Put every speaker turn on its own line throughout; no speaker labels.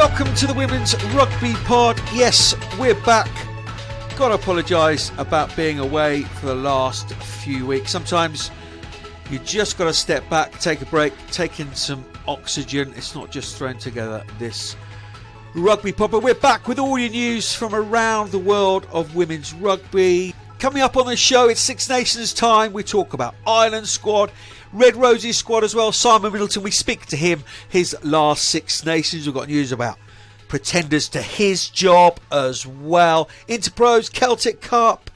welcome to the Women's Rugby Pod. Yes, we're back. Got to apologise about being away for the last few weeks. Sometimes you just got to step back, take a break, take in some oxygen. It's not just thrown together this Rugby Pod, but we're back with all your news from around the world of women's rugby. Coming up on the show, it's Six Nations time. We talk about Ireland squad, Red Roses squad as well. Simon Middleton, we speak to him, his last Six Nations. We've got news about pretenders to his job as well. Interpros, Celtic Cup,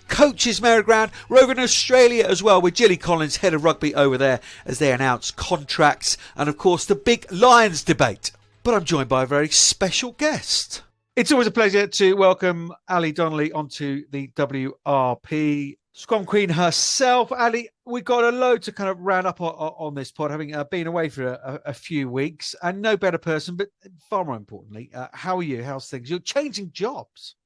coaches merry-go-round. We're over in Australia as well with Jilly Collins, head of rugby over there, as they announce contracts. And of course, the big Lions debate. But I'm joined by a very special guest. It's always a pleasure to welcome Ali Donnelly onto the WRP. Scrum Queen herself. Ali, we've got a load to kind of round up on this pod, having been away for a few weeks, and no better person, but far more importantly, how are you? How's things? You're changing jobs.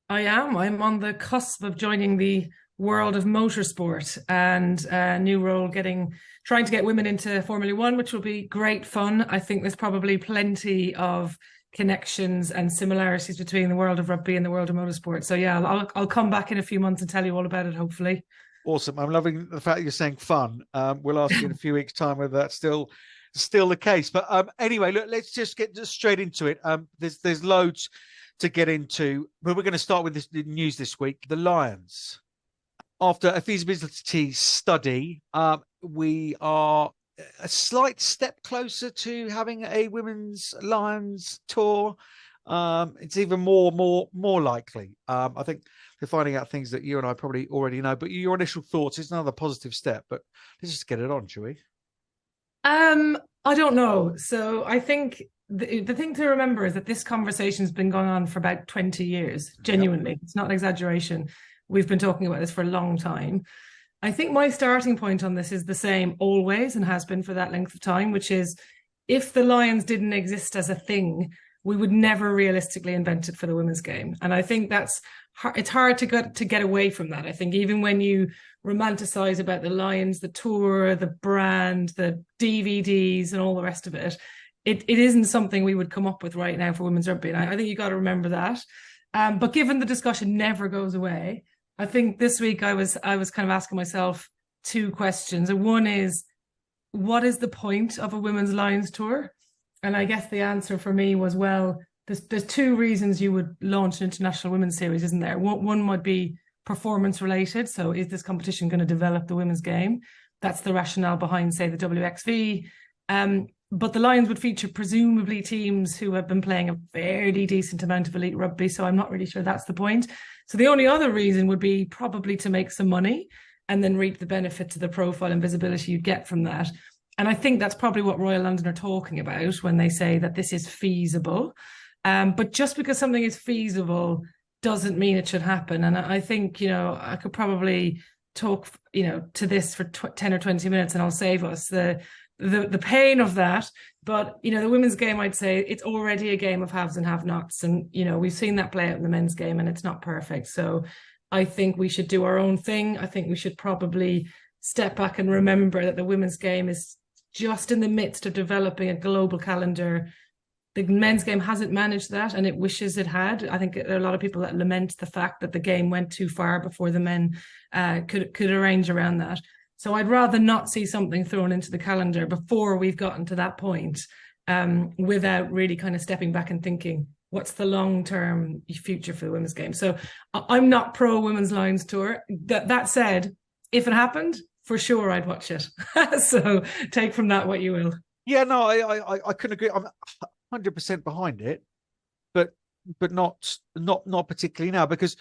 I am. I'm on the cusp of joining the world of motorsport and a new role trying to get women into Formula One, which will be great fun. I think there's probably plenty of connections and similarities between the world of rugby and the world of motorsport. So yeah, I'll come back in a few months and tell you all about it, hopefully. Awesome.
I'm loving the fact that you're saying fun. We'll ask you in a few weeks' time whether that's still the case. But anyway, look, let's just get straight into it. There's loads to get into, but we're going to start with the news this week. The Lions. After a feasibility study, we are a slight step closer to having a women's Lions tour. It's even more likely. I think we're finding out things that you and I probably already know, but your initial thoughts is another positive step. But let's just get it on, shall we?
I don't know. So I think the thing to remember is that this conversation's been going on for about 20 years. Genuinely, Yep. It's not an exaggeration. We've been talking about this for a long time. I think my starting point on this is the same always and has been for that length of time, which is if the Lions didn't exist as a thing, we would never realistically invent it for the women's game. And I think it's hard to get away from that. I think even when you romanticize about the Lions, the tour, the brand, the DVDs and all the rest of it, it isn't something we would come up with right now for women's rugby. And I think you got to remember that. But given the discussion never goes away, I think this week I was kind of asking myself two questions. And one is, what is the point of a women's Lions tour? And I guess the answer for me was, well, there's two reasons you would launch an international women's series, isn't there? One would be performance related. So is this competition going to develop the women's game? That's the rationale behind, say, the WXV. But the Lions would feature presumably teams who have been playing a fairly decent amount of elite rugby. So I'm not really sure that's the point. So the only other reason would be probably to make some money and then reap the benefit to the profile and visibility you'd get from that. And I think that's probably what Royal London are talking about when they say that this is feasible. But just because something is feasible doesn't mean it should happen. And I think, I could probably talk, to this for 10 or 20 minutes and I'll save us the pain of that. But, the women's game, I'd say it's already a game of haves and have-nots. And, we've seen that play out in the men's game and it's not perfect. So I think we should do our own thing. I think we should probably step back and remember that the women's game is just in the midst of developing a global calendar. The men's game hasn't managed that and it wishes it had. I think there are a lot of people that lament the fact that the game went too far before the men could arrange around that. So I'd rather not see something thrown into the calendar before we've gotten to that point, without really kind of stepping back and thinking, what's the long-term future for the women's game? So I'm not pro Women's Lions tour. That said, if it happened, for sure I'd watch it. So take from that what you will.
Yeah, no, I couldn't agree. I'm 100% behind it, but not particularly now, because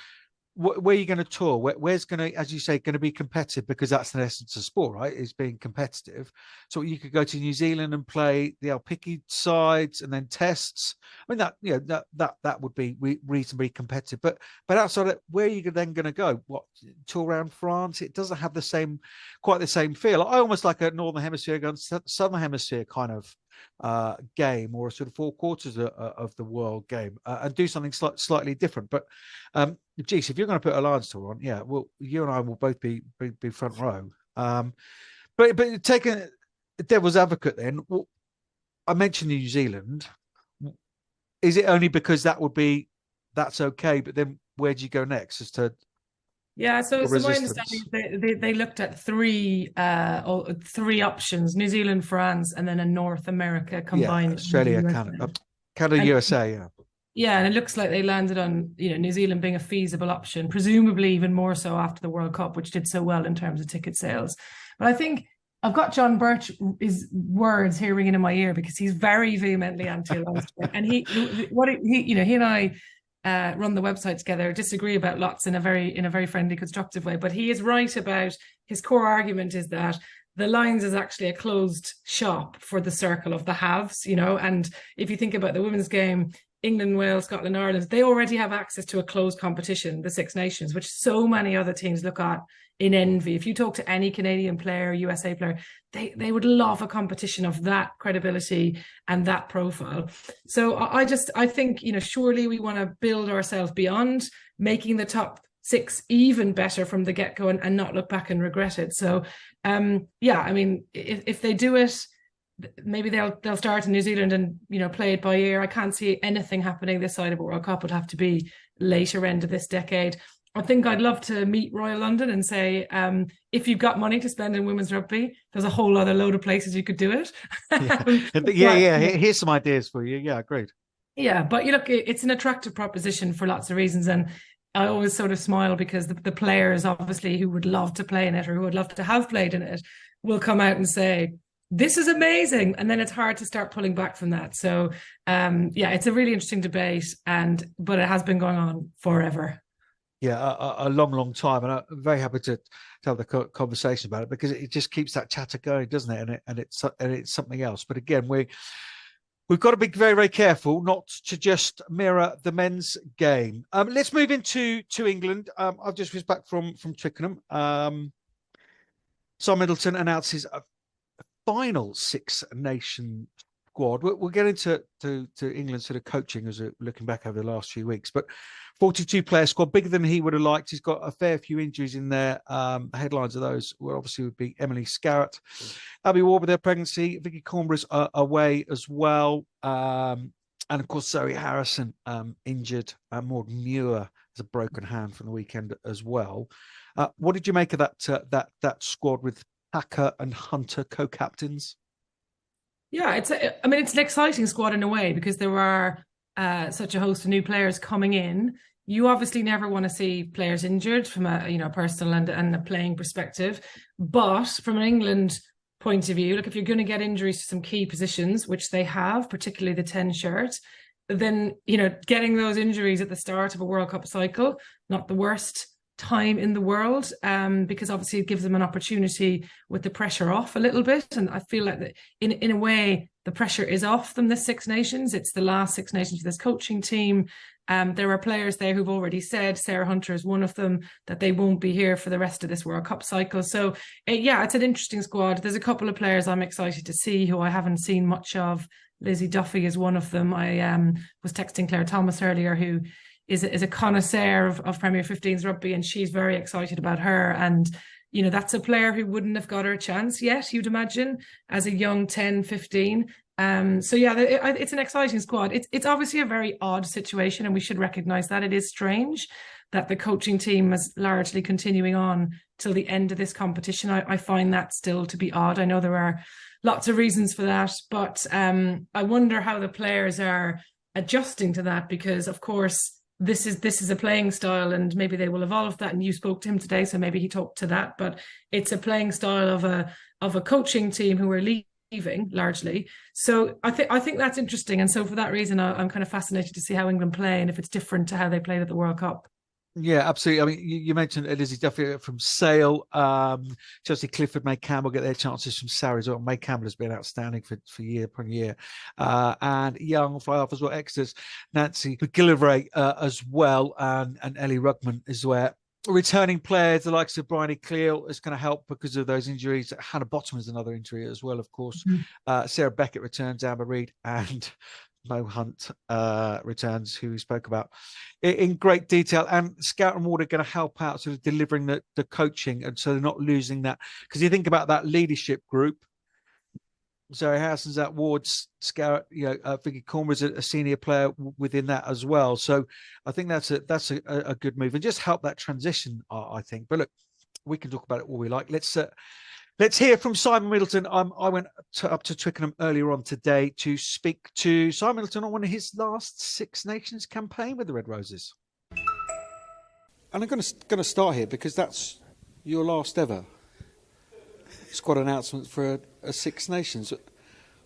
where are you going to tour? Where's going to, as you say, going to be competitive? Because that's the essence of sport, right? Is being competitive. So you could go to New Zealand and play the Alpiki sides and then tests. I mean, that would be reasonably competitive. But outside of, where are you then going to go? What, tour around France? It doesn't have quite the same feel. I almost like a Northern Hemisphere against Southern Hemisphere kind of game, or a sort of four quarters of the world game, and do something slightly different. But geez, if you're going to put a Lions tour on, yeah, well, you and I will both be front row. But taking devil's advocate, then, I mentioned New Zealand. is it only because that's okay? But then where do you go next? As to
Yeah, so my
resistance?
understanding is they looked at three options: New Zealand, France, and then a North America combined.
Australia, Canada, USA. Yeah.
Yeah, and it looks like they landed on, New Zealand being a feasible option, presumably even more so after the World Cup, which did so well in terms of ticket sales. But I think I've got John Birch's words here ringing in my ear because he's very vehemently anti-alliance. And he and I run the website together, disagree about lots in a very friendly, constructive way. But he is right about his core argument is that the Lions is actually a closed shop for the circle of the haves, and if you think about the women's game, England, Wales, Scotland, Ireland, they already have access to a closed competition, the Six Nations, which so many other teams look at in envy. If you talk to any Canadian player, USA player, they would love a competition of that credibility and that profile. So I think, surely we want to build ourselves beyond making the top six even better from the get-go and not look back and regret it. So, if they do it, maybe they'll start in New Zealand and play it by ear. I can't see anything happening this side of a World Cup. Would have to be later end of this decade. I think I'd love to meet Royal London and say, if you've got money to spend in women's rugby, there's a whole other load of places you could do it.
Here's some ideas for you. Yeah, great.
Yeah, but look, it's an attractive proposition for lots of reasons, and I always sort of smile because the players, obviously, who would love to play in it or who would love to have played in it, will come out and say, this is amazing. And then it's hard to start pulling back from that. So, it's a really interesting debate, but it has been going on forever.
Yeah, a long time. And I'm very happy to have the conversation about it because it just keeps that chatter going, doesn't it? And it's something else. But again, we've got to be very, very careful not to just mirror the men's game. Let's move into England. I've just was back from Twickenham. Simon Middleton announces a final Six Nation squad. We'll get into England sort of coaching as we're looking back over the last few weeks, but 42-player squad, bigger than he would have liked. He's got a fair few injuries in there. Headlines of those would be Emily Scarrett, Abby Ward with her pregnancy, Vicky Cornbury's away as well, and of course Zoe Harrison injured, Maud Muir has a broken hand from the weekend as well. What did you make of that squad with Hacker and Hunter co-captains?
Yeah, it's an exciting squad in a way because there are such a host of new players coming in. You obviously never want to see players injured from a personal and a playing perspective, but from an England point of view, look, if you're going to get injuries to some key positions, which they have, particularly the 10 shirt, then getting those injuries at the start of a World Cup cycle, not the worst time in the world, because obviously it gives them an opportunity with the pressure off a little bit. And I feel like that in a way the pressure is off them this Six Nations. It's the last Six Nations for this coaching team. There are players there who've already said, Sarah Hunter is one of them, that they won't be here for the rest of this World Cup cycle. So it's an interesting squad. There's a couple of players I'm excited to see who I haven't seen much of. Lizzie Duffy is one of them. I was texting Claire Thomas earlier, who is a connoisseur of Premier 15s rugby, and she's very excited about her. And, that's a player who wouldn't have got her chance yet, you'd imagine, as a young 10, 15. It's an exciting squad. It's obviously a very odd situation, and we should recognise that. It is strange that the coaching team is largely continuing on till the end of this competition. I find that still to be odd. I know there are lots of reasons for that, but I wonder how the players are adjusting to that, because, of course, this is a playing style, and maybe they will evolve that. And you spoke to him today, so maybe he talked to that. But it's a playing style of a coaching team who are leaving largely. So I think that's interesting. And so for that reason, I'm kind of fascinated to see how England play and if it's different to how they played at the World Cup.
Yeah, absolutely. I mean, you mentioned Lizzie Duffy from Sale. Chelsea Clifford, May Campbell get their chances from Sarri as well. May Campbell has been outstanding for year upon year. And Young fly off as well. Exeter's Nancy McGillivray as well. And Ellie Rugman is where returning players, the likes of Bryony Cleal, is going to help because of those injuries. Hannah Bottom is another injury as well, of course. Mm-hmm. Sarah Beckett returns, Amber Reid, and Mo Hunt returns, who we spoke about in great detail. And Scout and Ward are going to help out sort of delivering the coaching, and so they're not losing that. Because you think about that leadership group, Zoe Harrison's at Ward's, Scarrett, Vicky Cornbury's a senior player within that as well. So I think that's a good move and just help that transition, I think. But look, we can talk about it all we like. Let's hear from Simon Middleton. I went up to Twickenham earlier on today to speak to Simon Middleton on one of his last Six Nations campaign with the Red Roses. And I'm going to start here because that's your last ever squad announcement for a Six Nations.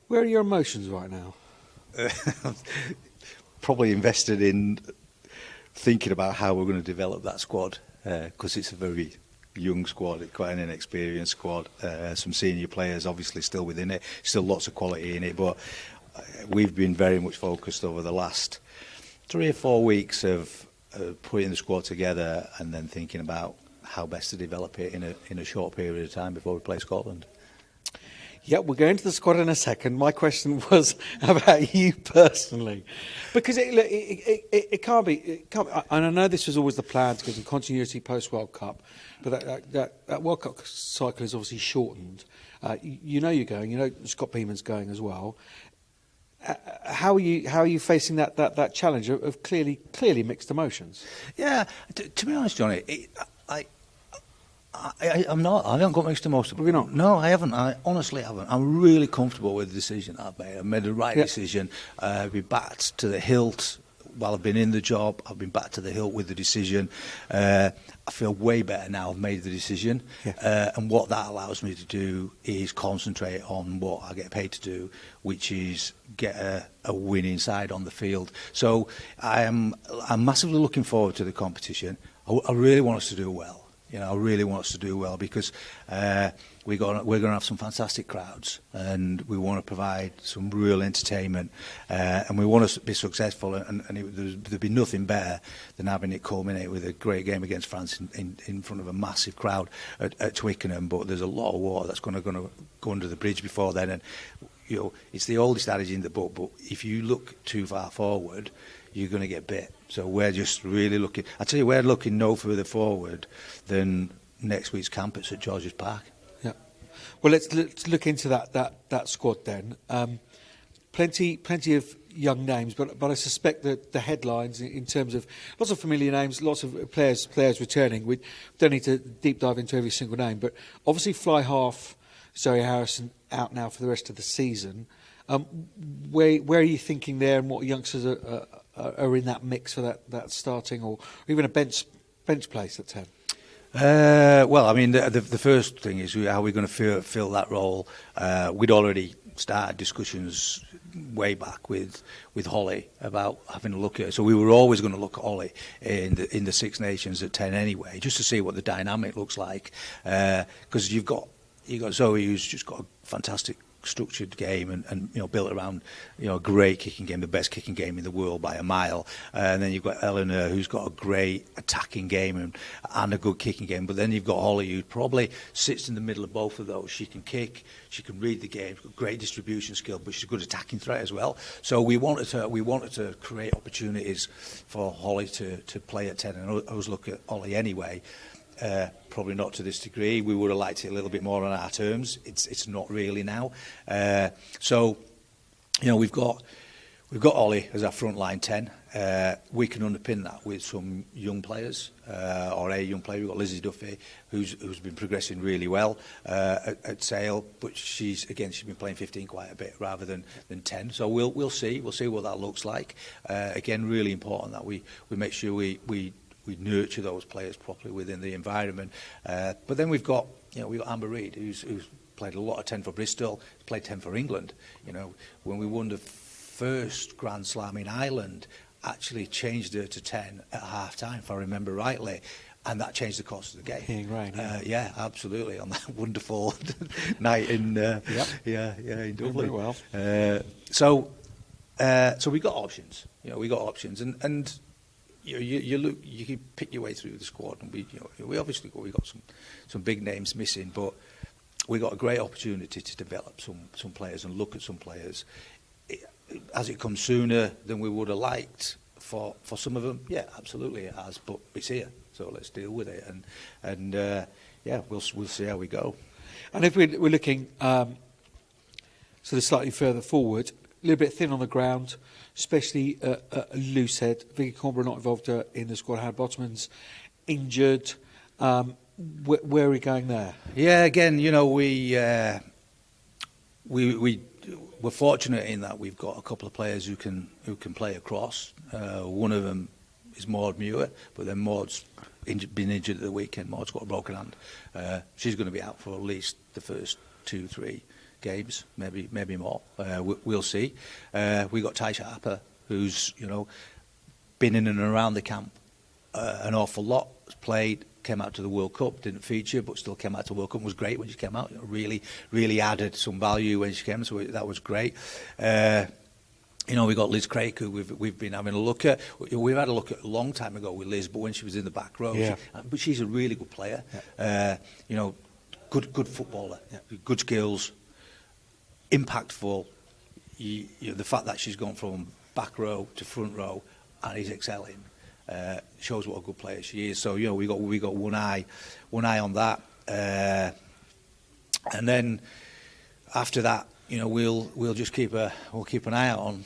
Where are your emotions right now?
Probably invested in thinking about how we're going to develop that squad because it's a very young squad, quite an inexperienced squad. Some senior players obviously still within it, still lots of quality in it, but we've been very much focused over the last 3 or 4 weeks of putting the squad together and then thinking about how best to develop it in a short period of time before we play Scotland.
Yeah, we'll go into the squad in a second. My question was about you personally, because it can't be. And I know this was always the plan to get some continuity post World Cup, but that World Cup cycle is obviously shortened. You're going. Scott Beeman's going as well. How are you facing that challenge of clearly mixed emotions?
Yeah, to be honest, Johnny, I'm not. I haven't got mixed emotions.
Have you not?
No, I haven't. I honestly haven't. I'm really comfortable with the decision I've made. I've made the right decision. I've been backed to the hilt while I've been in the job. I've been back to the hilt with the decision. I feel way better now I've made the decision. Yeah. And what that allows me to do is concentrate on what I get paid to do, which is get a winning side on the field. So I'm massively looking forward to the competition. I really want us to do well. I really want us to do well because we're going to have some fantastic crowds and we want to provide some real entertainment and we want to be successful and there'd be nothing better than having it culminate with a great game against France in front of a massive crowd at Twickenham. But there's a lot of water that's going to go under the bridge before then, and it's the oldest adage in the book, but if you look too far forward, you're going to get bit. So we're just really looking. I tell you, we're looking no further forward than next week's camp at St George's Park.
Yeah. Well, let's look into that squad then. Plenty of young names, but I suspect that the headlines in terms of lots of familiar names, lots of players returning. We don't need to deep dive into every single name, but obviously fly half Zoe Harrison out now for the rest of the season. Where are you thinking there, and what youngsters are in that mix for that starting or even a bench place at 10?
Well, I mean, the first thing is how we're going to fill that role. We'd already started discussions way back with Holly about having a look at it. So we were always going to look at Holly in the Six Nations at 10 anyway, just to see what the dynamic looks like. Because you've got Zoe, who's just got a fantastic structured game and built around a great kicking game, the best kicking game in the world by a mile, and then you've got Eleanor, who's got a great attacking game and a good kicking game. But then you've got Holly, who probably sits in the middle of both of those. She can kick, she can read the game, she's got great distribution skill, but she's a good attacking threat as well. So we wanted to create opportunities for Holly to play at 10, and I was looking at Holly anyway. Probably not to this degree. We would have liked it a little bit more on our terms. It's not really now. So we've got Ollie as our frontline 10. We can underpin that with some young players or a young player. We've got Lizzie Duffy, who's been progressing really well at Sale, but she's been playing 15 quite a bit rather than 10. So we'll see what that looks like. Again, really important that we make sure we nurture those players properly within the environment. But then we've got Amber Reid, who's played a lot of 10 for Bristol, played 10 for England. When we won the first Grand Slam in Ireland, actually changed her to 10 at half time, if I remember rightly. And that changed the course of the game.
Right,
yeah, absolutely. On that wonderful night in in Dublin.
Well.
So we got options. We got options, and you look, you can pick your way through the squad, and we got some big names missing, but we got a great opportunity to develop some players and look at some players. Has it come sooner than we would have liked for some of them? Yeah, absolutely it has, but it's here, so let's deal with it, and we'll see how we go.
And if we're looking sort of slightly further forward, a little bit thin on the ground, especially at Loosehead. Vicky Cornborough not involved in the squad. Howard Bottomans injured. Where are we going there?
Yeah, again, you know, we're fortunate in that we've got a couple of players who can play across. One of them is Maud Muir, but then Maud's been injured at the weekend. Maud's got a broken hand. She's going to be out for at least the first 2-3 games, maybe more. We'll see. We got Taisha Harper, who's, you know, been in and around the camp an awful lot. Played, came out to the World Cup, didn't feature, but still came out to the World Cup. Was great when she came out. You know, really added some value when she came, so that was great. You know, we got Liz Craig, who we've been having a look at. We've had a look at a long time ago with Liz, but when she was in the back row,
yeah.
But she's a really good player. Yeah. You know, good footballer, yeah. Good skills, impactful. You know, the fact that she's gone from back row to front row and is excelling shows what a good player she is. So, you know, we got one eye on that, and then after that, you know, we'll just keep an eye out on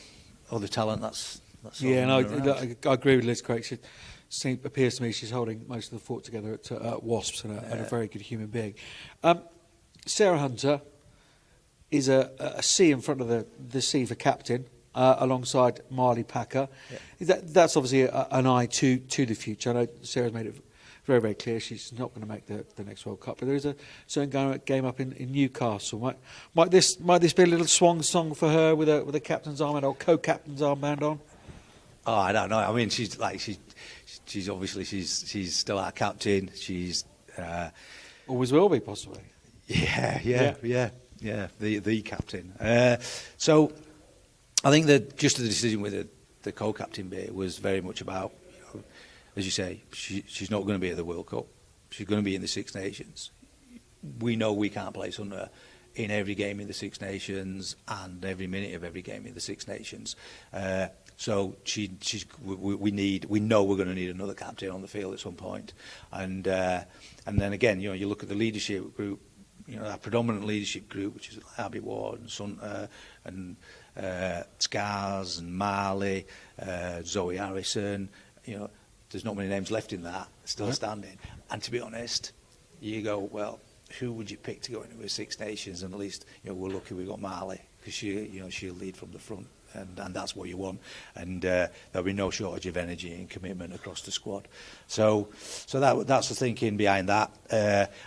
other talent. That's
yeah, and I agree with Liz Craig. She appears to me she's holding most of the fort together at Wasps and a very good human being. Sarah Hunter is a C in front of the C for captain, alongside Marley Packer. Yeah. That's obviously an eye to the future. I know Sarah's made it very, very clear she's not going to make the next World Cup, but there is a certain game up in Newcastle. Might this be a little swan song for her with a captain's armband or co-captain's armband on?
Oh, I don't know. I mean, she's obviously she's still our captain. She's
always will be, possibly.
Yeah. The captain. So I think that just the decision with the co-captain bit was very much about, you know, as you say, she's not going to be at the World Cup. She's going to be in the Six Nations. We know we can't place her in every game in the Six Nations and every minute of every game in the Six Nations. So we know we're going to need another captain on the field at some point. And then again, you know, you look at the leadership group. You know, our predominant leadership group, which is Abby Ward and Sunter and Scars and Marley, Zoe Harrison. You know, there's not many names left in that still standing. And to be honest, you go, well, who would you pick to go into the Six Nations? And at least, you know, we're lucky we got Marley, because she'll lead from the front, and that's what you want. And there'll be no shortage of energy and commitment across the squad. So that's the thinking behind that.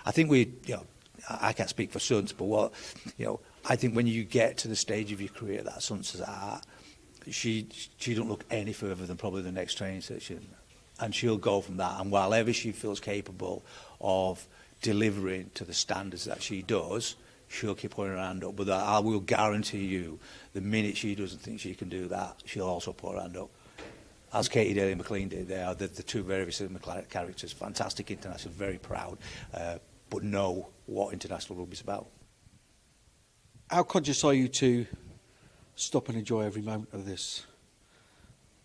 I think I can't speak for Suns, but I think when you get to the stage of your career that Suns is at, she don't look any further than probably the next training session, and she'll go from that. And while ever she feels capable of delivering to the standards that she does, she'll keep putting her hand up. But I will guarantee you, the minute she doesn't think she can do that, she'll also put her hand up. As Katie Daly McLean did. They are the two very similar characters. Fantastic international, very proud, but know what international rugby is about.
How conscious are you to stop and enjoy every moment of this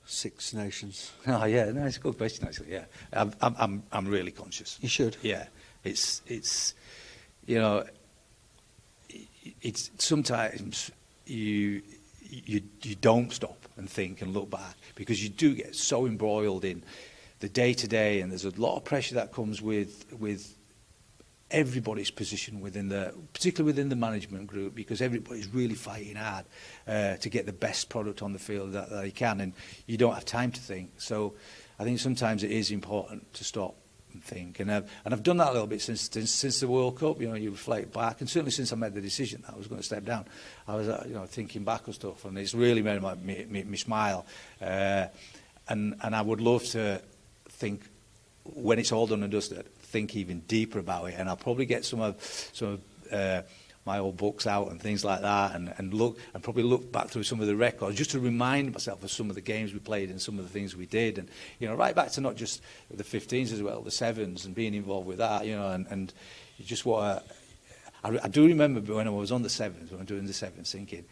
Six Nations?
Oh yeah, no, it's a good question actually. Yeah, I'm really conscious.
You should.
Yeah, it's you know, it's sometimes you don't stop and think and look back, because you do get so embroiled in the day to day, and there's a lot of pressure that comes with everybody's position particularly within the management group, because everybody's really fighting hard to get the best product on the field that they can, and you don't have time to think. So I think sometimes it is important to stop and think, and I've done that a little bit since the World Cup. You know, you reflect back, and certainly since I made the decision that I was going to step down, I was thinking back on stuff, and it's really made me smile, and I would love to think, when it's all done and dusted, think even deeper about it, and I'll probably get some of my old books out and things like that, and probably look back through some of the records just to remind myself of some of the games we played and some of the things we did, and right back to not just the 15s as well, the 7s, and being involved with that, and you just want to. I do remember when I was on the 7s, when I'm doing the 7s, thinking,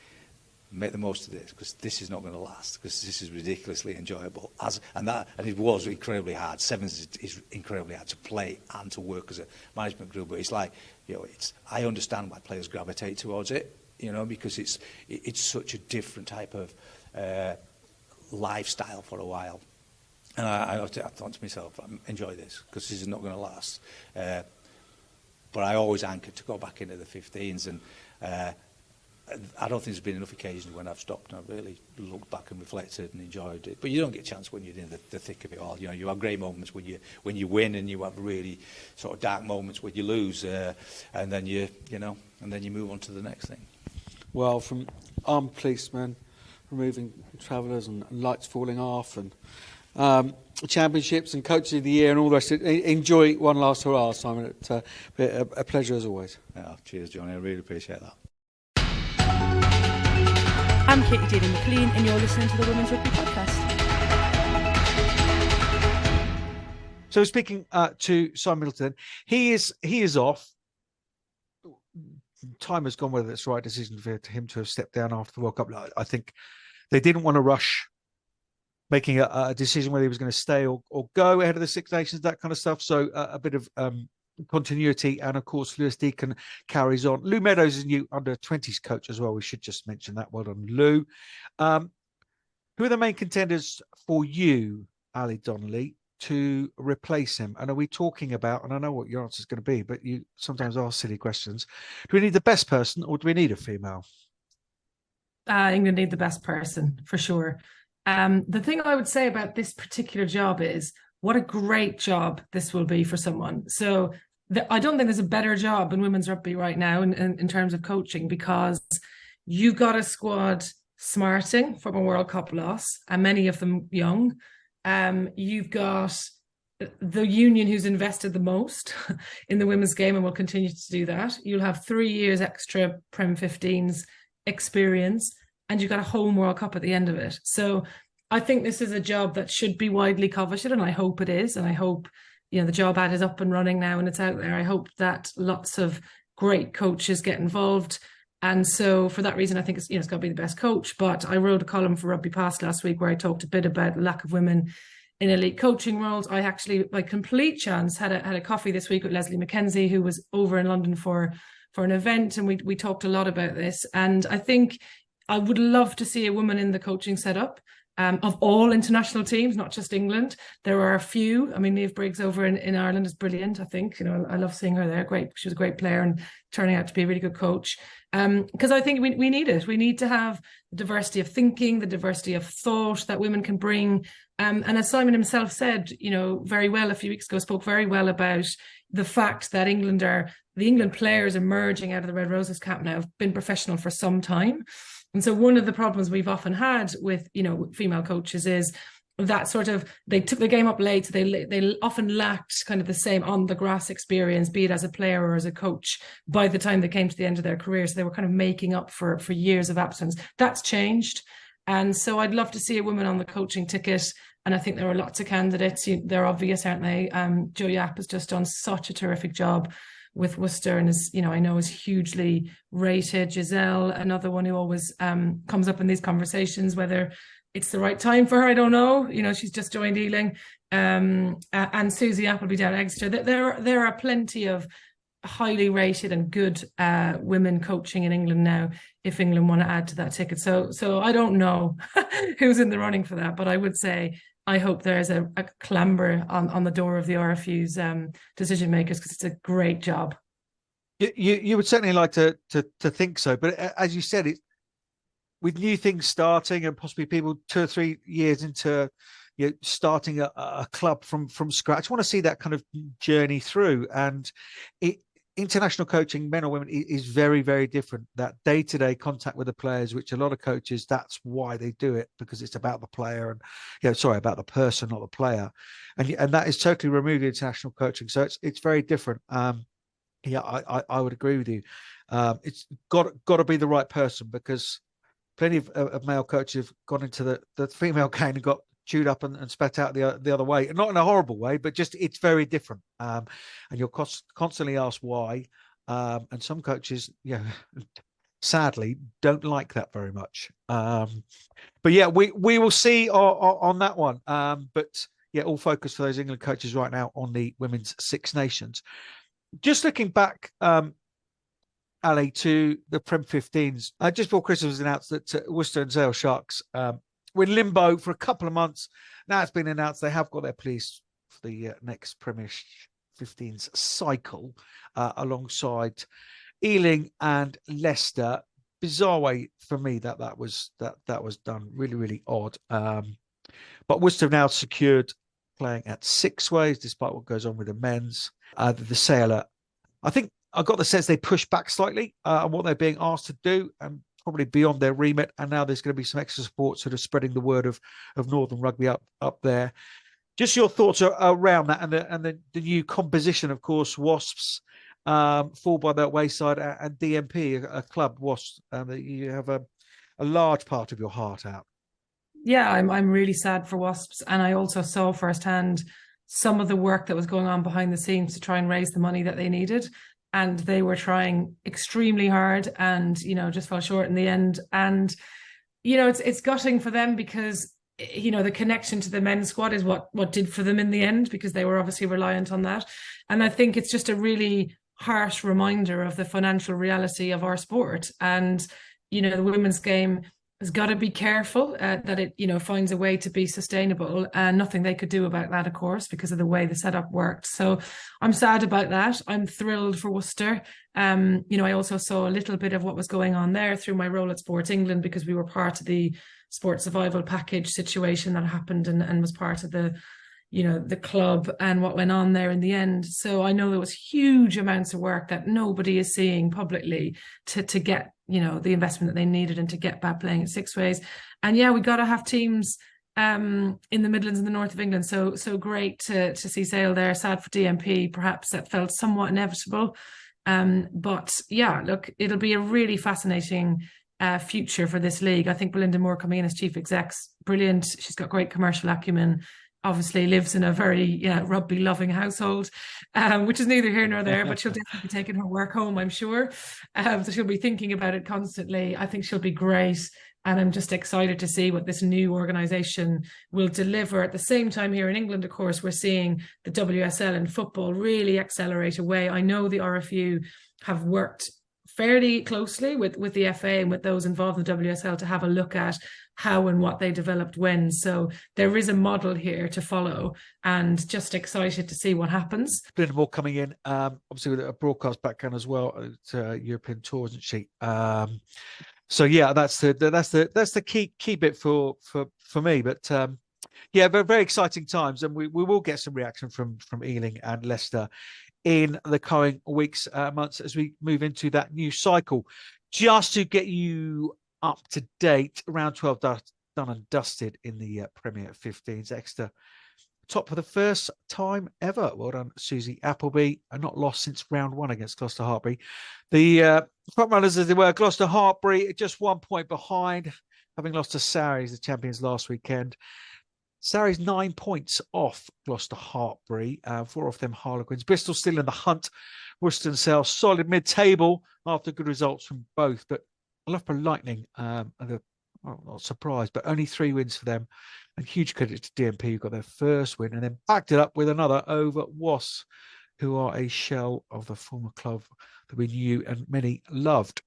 make the most of this, because this is not going to last, because this is ridiculously enjoyable. And it was incredibly hard. Sevens is incredibly hard to play and to work as a management group, but it's like, I understand why players gravitate towards it, you know, because it's such a different type of lifestyle for a while. And I thought to myself, enjoy this, because this is not going to last. But I always anchored to go back into the 15s, and I don't think there's been enough occasions when I've stopped and I've really looked back and reflected and enjoyed it. But you don't get a chance when you're in the thick of it all. You know, you have great moments when you win, and you have really sort of dark moments when you lose, and then you move on to the next thing.
Well, from armed policemen removing travellers and lights falling off, and championships and coaches of the year and all the rest of it. Enjoy one last hurrah, Simon. It's a pleasure as always.
Oh, cheers, Johnny. I really appreciate that.
I'm Katie Daly McLean, and you're listening to the Women's Rugby Podcast.
So speaking to Simon Middleton, he is off. Time has gone whether it's the right decision for him to have stepped down after the World Cup. I think they didn't want to rush making a decision whether he was going to stay or go ahead of the Six Nations, that kind of stuff. So a bit of continuity, and of course Lewis Deacon carries on. Lou Meadows is new under-20s coach as well. We should just mention that. Well done, Lou. Who are the main contenders for you, Ali Donnelly, to replace him? And are we talking about, and I know what your answer is going to be, but you sometimes ask silly questions, do we need the best person or do we need a female?
England need the best person for sure. The thing I would say about this particular job is what a great job this will be for someone. So I don't think there's a better job in women's rugby right now in terms of coaching, because you've got a squad smarting from a World Cup loss, and many of them young. You've got the union who's invested the most in the women's game and will continue to do that. You'll have 3 years extra Prem 15s experience, and you've got a home World Cup at the end of it. So I think this is a job that should be widely coveted, and I hope it is. And I hope, the job ad is up and running now and it's out there. I hope that lots of great coaches get involved. And so for that reason, I think it's got to be the best coach. But I wrote a column for Rugby Past last week where I talked a bit about the lack of women in elite coaching roles. I actually, by complete chance, had a coffee this week with Leslie McKenzie, who was over in London for an event. And we talked a lot about this. And I think I would love to see a woman in the coaching setup of all international teams, not just England. There are a few. I mean, Niamh Briggs over in Ireland is brilliant, I think. I love seeing her there. Great. She was a great player and turning out to be a really good coach. Because I think we need it. We need to have the diversity of thinking, the diversity of thought that women can bring. And as Simon himself said, very well a few weeks ago, spoke very well about the fact that the England players emerging out of the Red Roses camp now have been professional for some time. And so one of the problems we've often had with, female coaches is that sort of, they took the game up late. So they often lacked kind of the same on the grass experience, be it as a player or as a coach, by the time they came to the end of their career. So they were kind of making up for years of absence. That's changed. And so I'd love to see a woman on the coaching ticket. And I think there are lots of candidates. They're obvious, aren't they? Jo Yap has just done such a terrific job with Worcester, and is, I know, is hugely rated. Giselle, another one who always comes up in these conversations, whether it's the right time for her, I don't know. She's just joined Ealing. And Susie Appleby down at Exeter. There are plenty of highly rated and good women coaching in England now, if England want to add to that ticket. So I don't know who's in the running for that, but I would say I hope there's a clamber on the door of the RFU's decision makers, because it's a great job.
You would certainly like to think so, but as you said, with new things starting and possibly people 2 or 3 years into starting a club from scratch, I want to see that kind of journey through. And international coaching, men or women, is very, very different. That day-to-day contact with the players, which a lot of coaches, that's why they do it, because it's about the player and, about the person, not the player. And that is totally removed in international coaching. So it's very different. I would agree with you. It's got to be the right person, because plenty of male coaches have gone into the female game and got chewed up and spat out the other way, and not in a horrible way, but just it's very different. And you're constantly asked why. And some coaches, sadly, don't like that very much. But we will see on that one. But all focus for those England coaches right now on the Women's Six Nations. Just looking back, alley to the Prem 15s. Just before Christmas was announced that Worcester and Sale Sharks were in limbo for a couple of months. Now it's been announced they have got their police for the next Premiership 15s cycle alongside Ealing and Leicester. Bizarre way for me that was done. Really, really odd. But Worcester have now secured playing at six ways, despite what goes on with the men's. The Sailor, I think I got the sense they pushed back slightly on what they're being asked to do, and probably beyond their remit. And now there's going to be some extra support, sort of spreading the word of Northern Rugby up there. Just your thoughts around that, and the new composition, of course. Wasps fall by that wayside, and DMP, a club, Wasps, that you have a large part of your heart out.
Yeah, I'm really sad for Wasps, and I also saw firsthand some of the work that was going on behind the scenes to try and raise the money that they needed. And they were trying extremely hard and, just fell short in the end. And, it's gutting for them because, the connection to the men's squad is what did for them in the end, because they were obviously reliant on that. And I think it's just a really harsh reminder of the financial reality of our sport. And, the women's game has got to be careful that it, finds a way to be sustainable, and nothing they could do about that, of course, because of the way the setup worked. So I'm sad about that. I'm thrilled for Worcester. I also saw a little bit of what was going on there through my role at Sport England, because we were part of the sport survival package situation that happened and was part of the club and what went on there in the end. So I know there was huge amounts of work that nobody is seeing publicly to get, the investment that they needed and to get back playing at six ways. And yeah, we got to have teams in the Midlands and the north of England. So great to see Sale there. Sad for DMP, perhaps that felt somewhat inevitable. But yeah, look, it'll be a really fascinating future for this league. I think Belinda Moore coming in as chief exec's brilliant. She's got great commercial acumen. Obviously lives in a very rugby loving household, which is neither here nor there, but she'll definitely be taking her work home, I'm sure. So she'll be thinking about it constantly. I think she'll be great. And I'm just excited to see what this new organisation will deliver. At the same time, here in England, of course, we're seeing the WSL in football really accelerate away. I know the RFU have worked fairly closely with the FA and with those involved in the WSL to have a look at how and what they developed when. So there is a model here to follow, and just excited to see what happens.
Belinda Moore coming in, obviously with a broadcast background as well at European Tour, isn't she? So yeah, that's the key bit for me. But yeah, very, very exciting times, and we will get some reaction from Ealing and Leicester in the coming weeks, months, as we move into that new cycle. Just to get you up to date, round 12 done and dusted in the Premier 15s. Exeter top for the first time ever. Well done, Susie Appleby. Not lost since round one against Gloucester Hartpury. The front runners, as they were, Gloucester Hartpury, just 1 point behind, having lost to Sarries, the champions, last weekend. Sarries 9 points off Gloucester Hartpury, 4 off them Harlequins. Bristol still in the hunt. Worcester and Sale solid mid-table after good results from both. But Loughborough Lightning, not surprised, but only 3 wins for them. And huge credit to DMP, who got their first win and then backed it up with another over Wasps, who are a shell of the former club that we knew and many loved.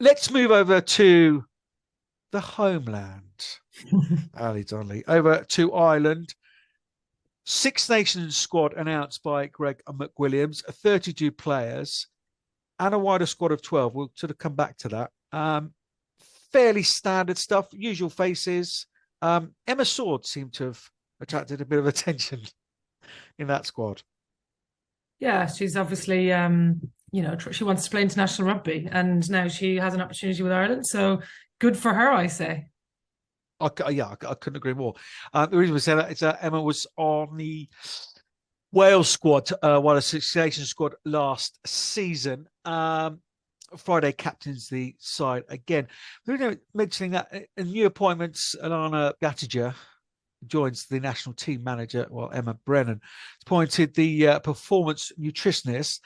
Let's move over to the homeland. Ali Donnelly. Over to Ireland. Six Nations squad announced by Greg McWilliams, 32 players and a wider squad of 12. We'll sort of come back to that. Fairly standard stuff, usual faces. Emma Sword seemed to have attracted a bit of attention in that squad.
Yeah, she's obviously, she wants to play international rugby, and now she has an opportunity with Ireland. So good for her, I say.
I couldn't agree more. The reason we say that is Emma was on the Wales squad, while the Six Nations squad last season. Friday captains the side again. We're mentioning that in new appointments, Alana Gattiger joins the national team manager, while Emma Brennan appointed the performance nutritionist.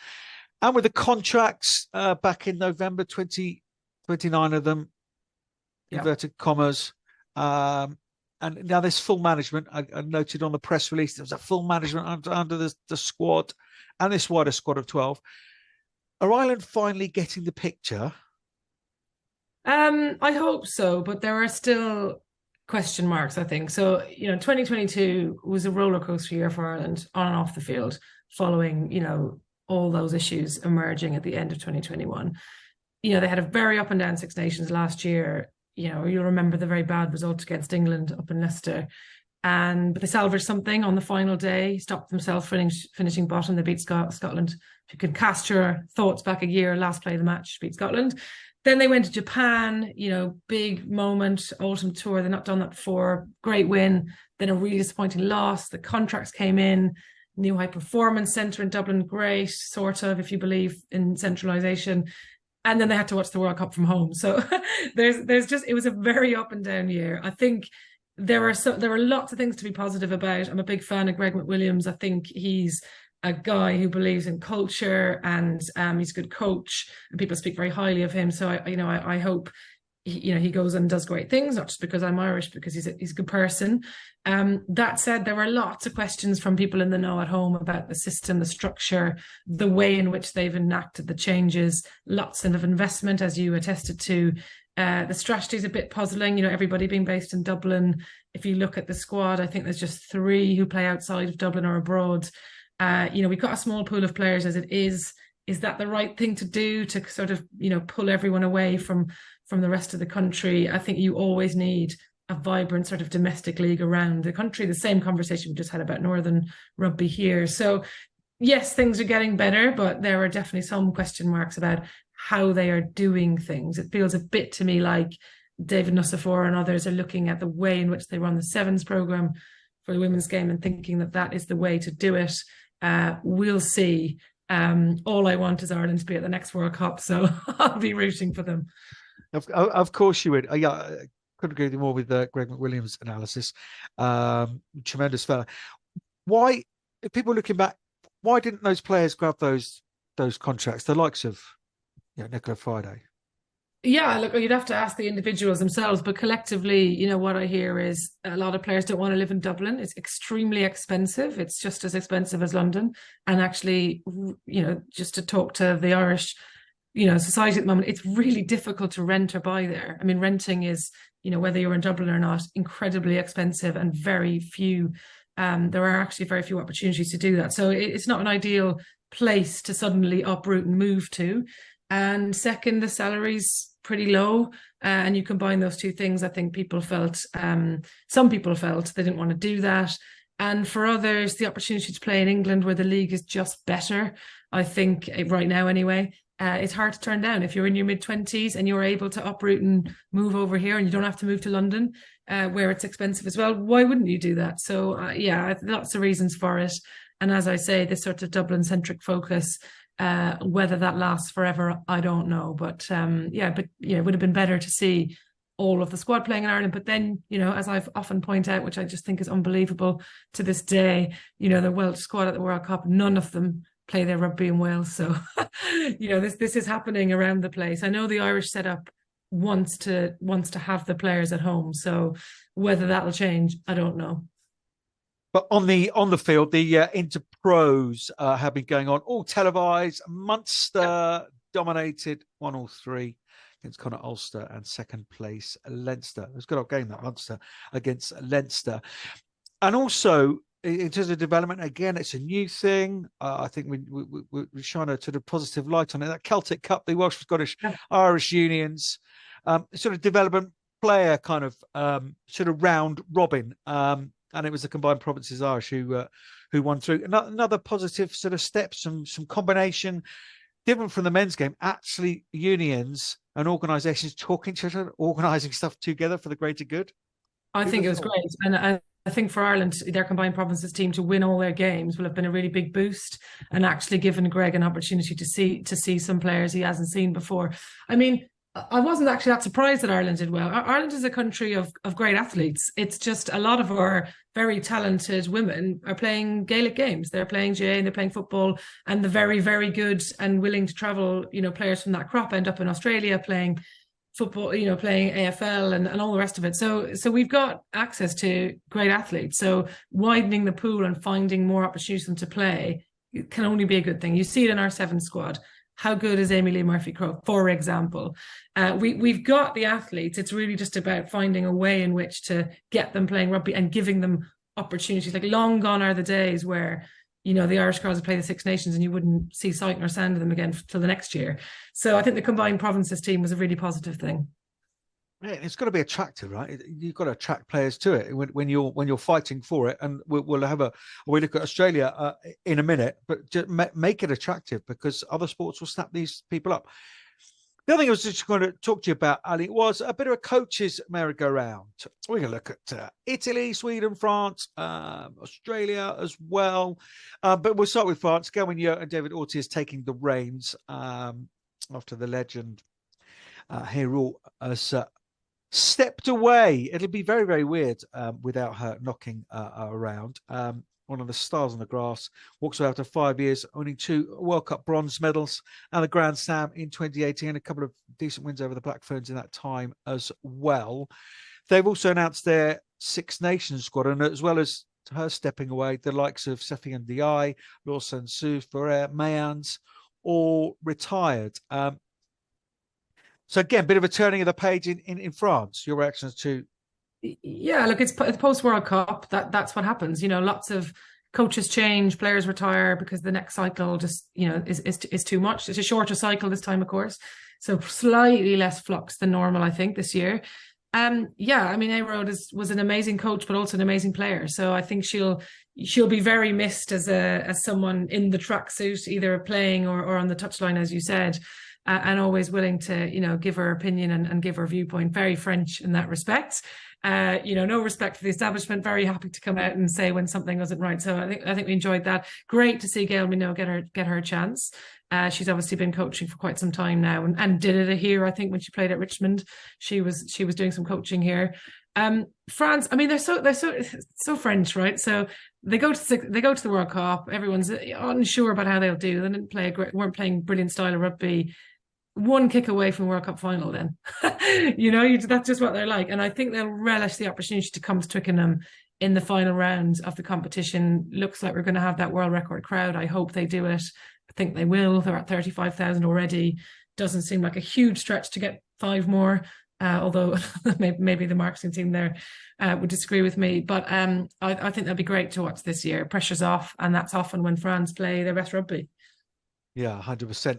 And with the contracts back in November, 29 of them, inverted commas. And now there's full management. I noted on the press release, there was a full management under the squad and this wider squad of 12. Are Ireland finally getting the picture?
I hope so, but there are still question marks, I think. So, 2022 was a roller coaster year for Ireland on and off the field, following, all those issues emerging at the end of 2021. They had a very up and down Six Nations last year. You'll remember the very bad result against England up in Leicester. But they salvaged something on the final day, stopped themselves finishing bottom. They beat Scotland. If you can cast your thoughts back a year, last play of the match, beat Scotland. Then they went to Japan, big moment, autumn tour. They've not done that before. Great win. Then a really disappointing loss. The contracts came in. New high performance centre in Dublin, great, sort of, if you believe in centralisation. And then they had to watch the World Cup from home. So it was a very up and down year. I think there are lots of things to be positive about. I'm a big fan of Greg McWilliams. I think he's a guy who believes in culture, and he's a good coach, and people speak very highly of him. So I hope he goes and does great things, not just because I'm Irish, because he's a good person. That said, there were lots of questions from people in the know at home about the system, the structure, the way in which they've enacted the changes. Lots of investment, as you attested to. The strategy is a bit puzzling, everybody being based in Dublin. If you look at the squad, I think there's just 3 who play outside of Dublin or abroad. We've got a small pool of players as it is. Is that the right thing to do, to sort of, pull everyone away from the rest of the country? I think you always need a vibrant sort of domestic league around the country. The same conversation we just had about Northern Rugby here. So yes, things are getting better, but there are definitely some question marks about how they are doing things. It feels a bit to me like David Nussafora and others are looking at the way in which they run the Sevens programme for the women's game and thinking that is the way to do it. We'll see. All I want is Ireland to be at the next World Cup, so I'll be rooting for them.
Of course you would. I couldn't agree more with Greg McWilliams' analysis. Tremendous fella. Why, if people looking back, why didn't those players grab those contracts? The likes of Nicola Friday.
Yeah, look, you'd have to ask the individuals themselves, but collectively, what I hear is a lot of players don't want to live in Dublin. It's extremely expensive. It's just as expensive as London. And actually, just to talk to the Irish, society at the moment, it's really difficult to rent or buy there. I mean, renting is, whether you're in Dublin or not, incredibly expensive, and very few, there are actually very few opportunities to do that. So it's not an ideal place to suddenly uproot and move to. And second, the salary's pretty low. And you combine those two things, I think some people felt they didn't want to do that. And for others, the opportunity to play in England, where the league is just better, I think, right now anyway, it's hard to turn down. If you're in your mid-20s and you're able to uproot and move over here, and you don't have to move to London, where it's expensive as well, why wouldn't you do that? So, lots of reasons for it. And as I say, this sort of Dublin-centric focus, whether that lasts forever, I don't know. But it would have been better to see all of the squad playing in Ireland. But then, as I've often pointed out, which I just think is unbelievable to this day, the Welsh squad at the World Cup, none of them play their rugby in Wales. So, this is happening around the place. I know the Irish setup wants to have the players at home. So whether that'll change, I don't know.
But on the field, the Interpros have been going on, all televised. Munster dominated 1-3 against Connacht Ulster, and second place Leinster. It was a good old game, that Munster against Leinster. And also, in terms of development, again, it's a new thing. I think we're shining a sort of positive light on it. That Celtic Cup, the Welsh, Scottish, Irish unions, sort of development player kind of sort of round robin. And it was the combined provinces Irish who won through. Another positive sort of step, some combination, different from the men's game. Actually, unions and organisations talking to each other, organising stuff together for the greater good.
I think it was great. And I think for Ireland, their combined provinces team to win all their games will have been a really big boost, and actually given Greg an opportunity to see some players he hasn't seen before. I mean, I wasn't actually that surprised that Ireland did well. Ireland is a country of great athletes. It's just a lot of our very talented women are playing Gaelic games. They're playing GA and they're playing football, and the very, very good and willing to travel, players from that crop end up in Australia playing football, playing AFL and all the rest of it. So we've got access to great athletes. So widening the pool and finding more opportunities for them to play can only be a good thing. You see it in our 7 squad. how good is Amy Lee Murphy-Crowe, for example? We've got the athletes. It's really just about finding a way in which to get them playing rugby and giving them opportunities. Like, long gone are the days where, you know, the Irish girls would play the Six Nations and you wouldn't see sight nor sound of them again till the next year. So I think the combined provinces team was a really positive thing.
Yeah, it's got to be attractive, right? You've got to attract players to it when you're fighting for it. And we'll have we look at Australia in a minute, but just make it attractive, because other sports will snap these people up. The other thing I was just going to talk to you about, Ali, was a bit of a coaches merry-go-round. We're going to look at Italy, Sweden, France, Australia as well. But we'll start with France. Gawain Yeo and David Ortiz taking the reins after the legend Hero has stepped away. It'll be very, very weird without her knocking around. One of the stars on the grass walks away after 5 years, owning 2 World Cup bronze medals and a Grand Slam in 2018, and a couple of decent wins over the Black Ferns in that time as well. They've also announced their Six Nations squad, and as well as her stepping away, the likes of Sefian Diaye, Lawson Su, Ferrer, Mayans, all retired. So again, bit of a turning of the page in France. Your reactions to?
Yeah, look, it's post World Cup. That's what happens. You know, lots of coaches change, players retire because the next cycle just, you know, is too much. It's a shorter cycle this time, of course, so slightly less flux than normal, I think, this year. Yeah, I mean, A-Road was an amazing coach, but also an amazing player. So I think she'll be very missed as someone in the tracksuit, either playing or on the touchline, as you said. And always willing to, you know, give her opinion and give her viewpoint. Very French in that respect. You know, no respect for the establishment. Very happy to come out and say when something wasn't right. So I think we enjoyed that. Great to see Gail Minogue get her chance. She's obviously been coaching for quite some time now, and did it here. I think when she played at Richmond, she was doing some coaching here. France, I mean, they're so French, right? So they go to the World Cup. Everyone's unsure about how they'll do. They weren't playing brilliant style of rugby. One kick away from the World Cup final, then. You know, that's just what they're like. And I think they'll relish the opportunity to come to Twickenham in the final round of the competition. Looks like we're going to have that world record crowd. I hope they do it. I think they will. They're at 35,000 already. Doesn't seem like a huge stretch to get 5 more, although maybe the marketing team there would disagree with me. But I think that'll be great to watch this year. Pressure's off, and that's often when France play their best rugby.
Yeah, 100%.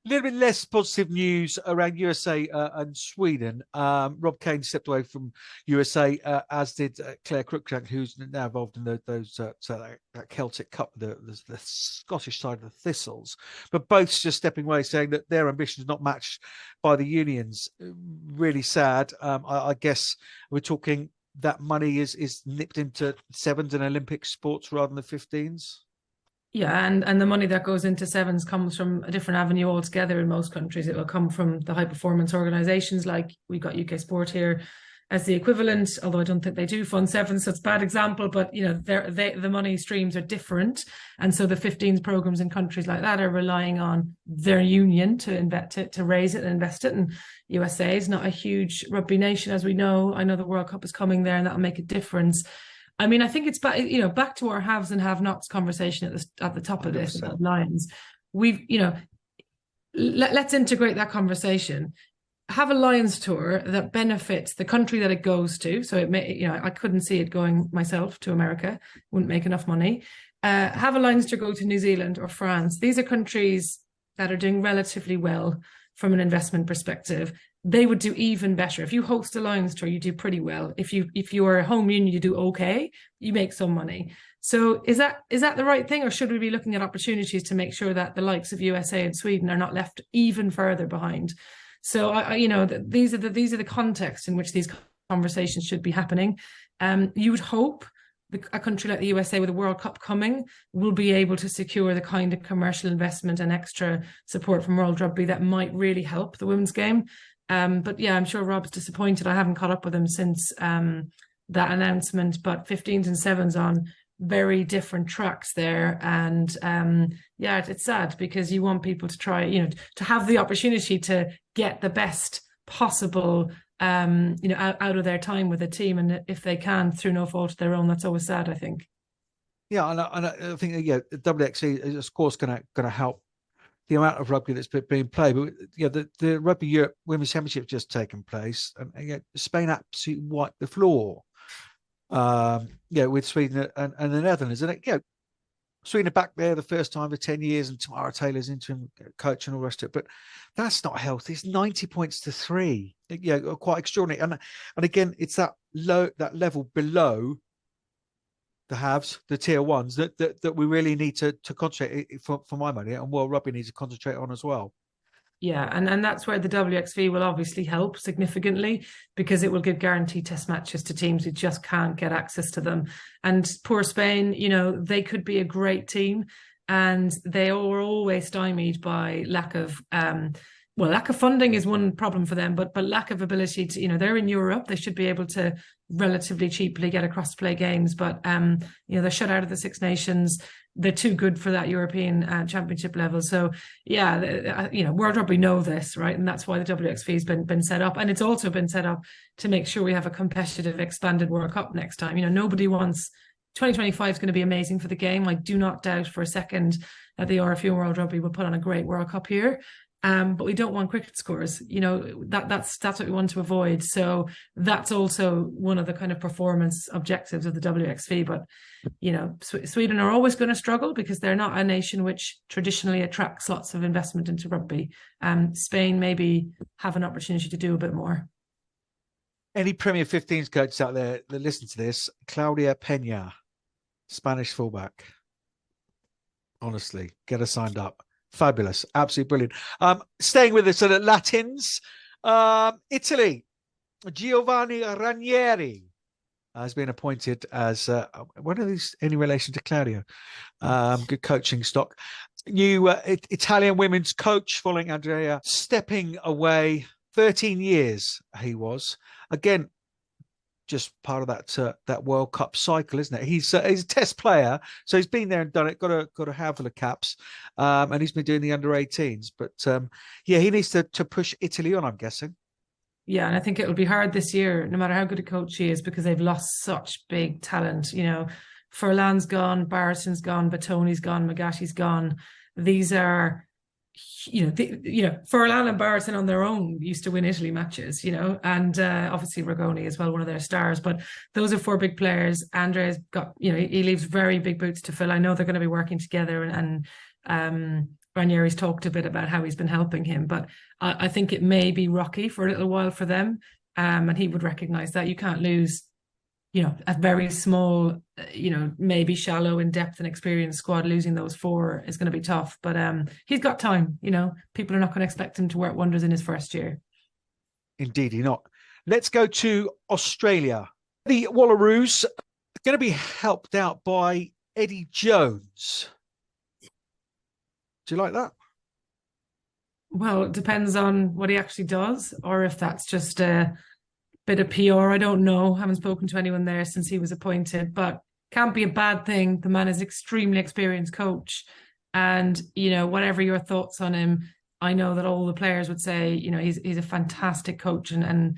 A little bit less positive news around USA and Sweden. Rob Kane stepped away from USA, as did Claire Cruikshank, who's now involved in that Celtic Cup, the Scottish side of the Thistles. But both just stepping away, saying that their ambition is not matched by the unions. Really sad. I guess we're talking that money is nipped into 7s and Olympic sports rather than the 15s.
Yeah, and the money that goes into 7s comes from a different avenue altogether in most countries. It will come from the high performance organisations, like we've got UK Sport here as the equivalent, although I don't think they do fund 7s, so it's a bad example, but you know, the money streams are different. And so the 15s programmes in countries like that are relying on their union to raise it and invest it. And USA is not a huge rugby nation, as we know. I know the World Cup is coming there and that'll make a difference. I mean, I think it's back to our haves and have-nots conversation at the top of this about Lions. Let's integrate that conversation. Have a Lions tour that benefits the country that it goes to. So it may, I couldn't see it going myself to America. Wouldn't make enough money. Have a Lions tour go to New Zealand or France. These are countries that are doing relatively well from an investment perspective. They would do even better. If you host a Lions tour, you do pretty well. If you are a home union, you do okay. You make some money. So is that the right thing, or should we be looking at opportunities to make sure that the likes of USA and Sweden are not left even further behind? So these are the contexts in which these conversations should be happening. You would hope a country like the USA with a World Cup coming will be able to secure the kind of commercial investment and extra support from World Rugby that might really help the women's game. But yeah, I'm sure Rob's disappointed. I haven't caught up with him since that announcement, but 15s and 7s on very different tracks there. And yeah, it's sad because you want people to try, to have the opportunity to get the best possible, out of their time with the team. And if they can, through no fault of their own, that's always sad, I think.
Yeah, and I think, WXC is, of course, going to help the amount of rugby that's being played. But the Rugby Europe Women's Championship just taken place, and Spain absolutely wiped the floor. With Sweden and the Netherlands, and Sweden are back there the first time for 10 years, and Tamara Taylor's interim coach and all the rest of it. But that's not healthy. It's 90 points to 3. Quite extraordinary. And again, it's that level below the halves, the tier ones, that we really need to concentrate, for my money, and World Rugby needs to concentrate on as well.
Yeah, and that's where the WXV will obviously help significantly, because it will give guaranteed test matches to teams who just can't get access to them. And poor Spain, they could be a great team, and they were always stymied by lack of funding is one problem for them, but lack of ability to, they're in Europe. They should be able to relatively cheaply get across to play games, but they're shut out of the Six Nations. They're too good for that European championship level. So World Rugby know this, right? And that's why the WXV has been set up. And it's also been set up to make sure we have a competitive, expanded World Cup next time. Nobody wants 2025 is going to be amazing for the game. I do not doubt for a second that the RFU and World Rugby will put on a great World Cup here. But we don't want cricket scores. That's what we want to avoid. So that's also one of the kind of performance objectives of the WXV. But Sweden are always going to struggle because they're not a nation which traditionally attracts lots of investment into rugby. Spain maybe have an opportunity to do a bit more.
Any Premier 15s coaches out there that listen to this? Claudia Pena, Spanish fullback. Honestly, get her signed up. Fabulous, absolutely brilliant. Staying with us at the Latins, Italy, Giovanni Ranieri has been appointed as one of these in relation to Claudio. Good coaching stock. New Italian women's coach following Andrea stepping away. 13 years he was. Again, just part of that World Cup cycle, isn't it? He's a test player, so he's been there and done it. Got a handful of caps, and he's been doing the under-18s. But he needs to push Italy on, I'm guessing.
Yeah, and I think it will be hard this year, no matter how good a coach he is, because they've lost such big talent. Furlan's gone, Barrison's gone, Batoni's gone, Magashi's gone. These are Furlan and Barrison on their own used to win Italy matches, and obviously Ragoni as well, one of their stars. But those are 4 big players. Andrea's got, he leaves very big boots to fill. I know they're going to be working together, and Ranieri's talked a bit about how he's been helping him. But I think it may be rocky for a little while for them, and he would recognise that. You can't lose, a very small, maybe shallow in depth and experience squad. Losing those 4 is going to be tough, but he's got time. People are not going to expect him to work wonders in his first year.
Indeed, not. Let's go to Australia. The Wallaroos are going to be helped out by Eddie Jones. Do you like that?
Well, it depends on what he actually does, or if that's just a bit of PR. I don't know. Haven't spoken to anyone there since he was appointed, but can't be a bad thing. The man is an extremely experienced coach, and whatever your thoughts on him, I know that all the players would say he's a fantastic coach, and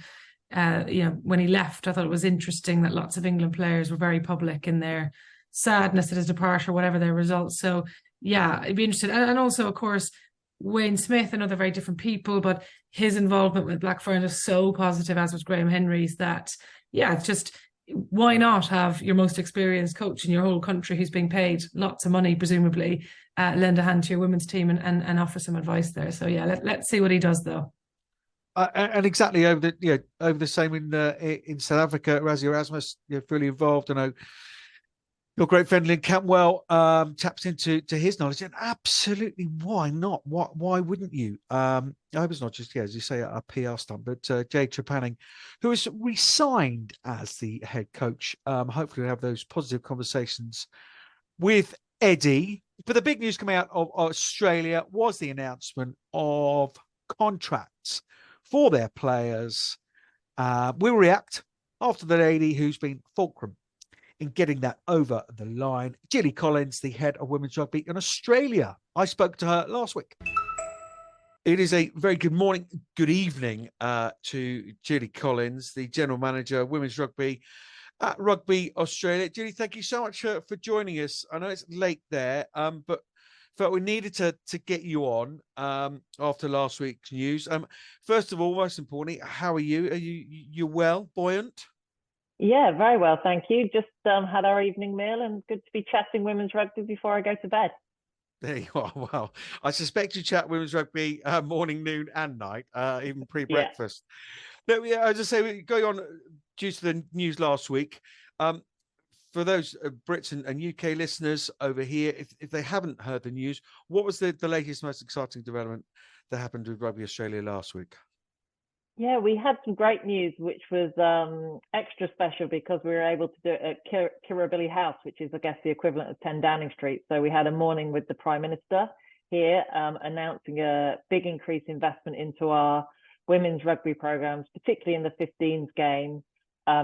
when he left, I thought it was interesting that lots of England players were very public in their sadness at his departure, whatever their results. So yeah, I'd be interested. And also, of course, Wayne Smith, and other very different people, but his involvement with Blackfern is so positive, as was Graham Henry's, that it's just, why not have your most experienced coach in your whole country, who's being paid lots of money presumably, lend a hand to your women's team and offer some advice there. So let's see what he does though.
And exactly over the same in South Africa. Razzie Erasmus, fully involved. I know your great friend Lynn Campwell taps into his knowledge, and absolutely, why not? Why wouldn't you? I hope it's not just, as you say, a PR stunt, but Jade Trepanning, who is re-signed as the head coach. Hopefully we'll have those positive conversations with Eddie. But the big news coming out of Australia was the announcement of contracts for their players. We'll react after the lady who's been fulcrum in getting that over the line, Jilly Collins, the head of women's rugby in Australia. I spoke to her last week. It is a very good morning, good evening to Jilly Collins, the general manager of women's rugby at Rugby Australia. Jilly, thank you so much for joining us. I know it's late there, but felt we needed to get you on after last week's news. First of all, most importantly, how are you? Are you well, buoyant?
Yeah, very well, thank you. Just had our evening meal and good to be chatting women's rugby before I go to bed.
There you are. Well, I suspect you chat women's rugby morning, noon, and night, even pre-breakfast. No, yeah, as I say, going on due to the news last week. For those Brits and UK listeners over here, if they haven't heard the news, what was the latest, most exciting development that happened with Rugby Australia last week?
Yeah, we had some great news, which was extra special because we were able to do it at Kirribilli House, which is, I guess, the equivalent of 10 Downing Street. So we had a morning with the Prime Minister here announcing a big increased investment into our women's rugby programs, particularly in the 15s game,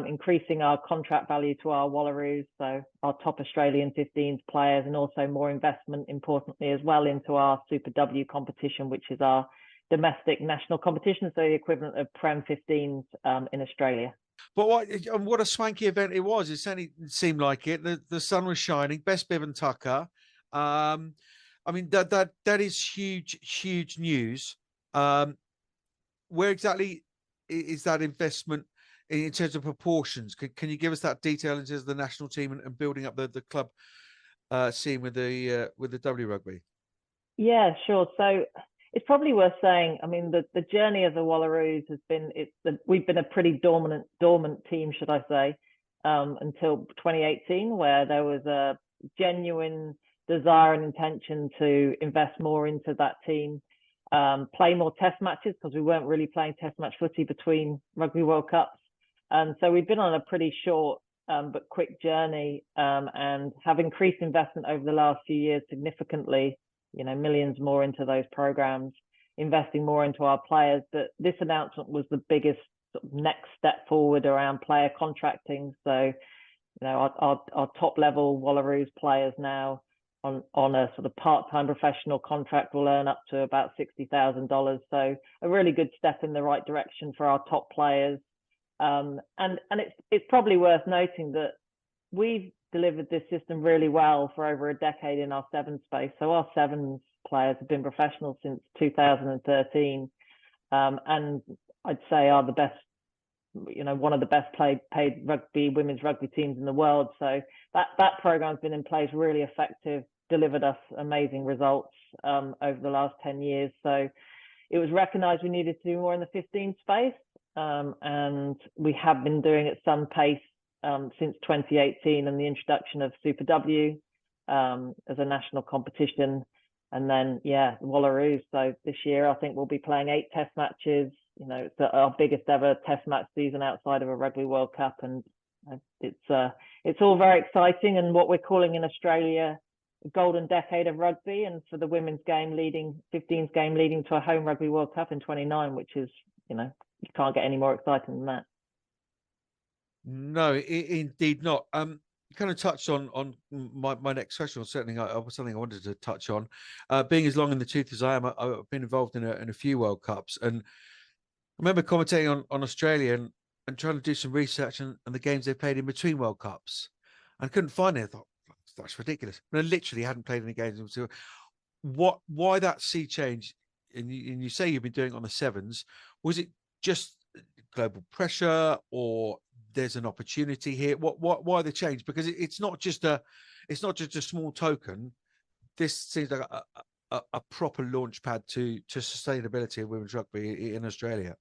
increasing our contract value to our Wallaroos, so our top Australian 15s players, and also more investment, importantly, as well into our Super W competition, which is our domestic national competition, so the equivalent of Prem 15s in Australia.
But what a swanky event it was. It certainly seemed like it. The sun was shining. Best Bevan Tucker. I mean, that is huge news. Where exactly is that investment in terms of proportions? Can you give us that detail in terms of the national team and building up the club scene with the W Rugby?
Yeah, sure. So it's probably worth saying, I mean, the journey of the Wallaroos has been, we've been a pretty dormant team, should I say, until 2018, where there was a genuine desire and intention to invest more into that team, play more test matches, because we weren't really playing test match footy between Rugby World Cups. And so we've been on a pretty short but quick journey, and have increased investment over the last few years significantly, millions more into those programs, investing more into our players. But this announcement was the biggest sort of next step forward around player contracting. So, our top level Wallaroos players now on a sort of part-time professional contract will earn up to about $60,000. So a really good step in the right direction for our top players. And it's probably worth noting that we've delivered this system really well for over a decade in our sevens space. So our sevens players have been professional since 2013, and I'd say are the best, one of the best paid women's rugby teams in the world. So that program's been in place, really effective, delivered us amazing results over the last 10 years. So it was recognised we needed to do more in the 15 space, and we have been doing at some pace since 2018 and the introduction of Super W as a national competition. And then, the Wallaroos. So this year, I think we'll be playing 8 test matches. It's our biggest ever test match season outside of a Rugby World Cup. And it's all very exciting. And what we're calling in Australia a golden decade of rugby. And for the women's game 15's game leading to a home Rugby World Cup in 29, which is, you can't get any more exciting than that.
No, indeed not. You kind of touched on my next question, or certainly something I wanted to touch on. Being as long in the tooth as I am, I've been involved in a few World Cups, and I remember commentating on Australia and trying to do some research and the games they played in between World Cups, and couldn't find it. I thought that's ridiculous. But I literally hadn't played any games until why that sea change? And you say you've been doing it on the sevens. Was it just global pressure, or there's an opportunity here? Why the change? Because it's not just a small token. This seems like a proper launch pad to sustainability of women's rugby in Australia.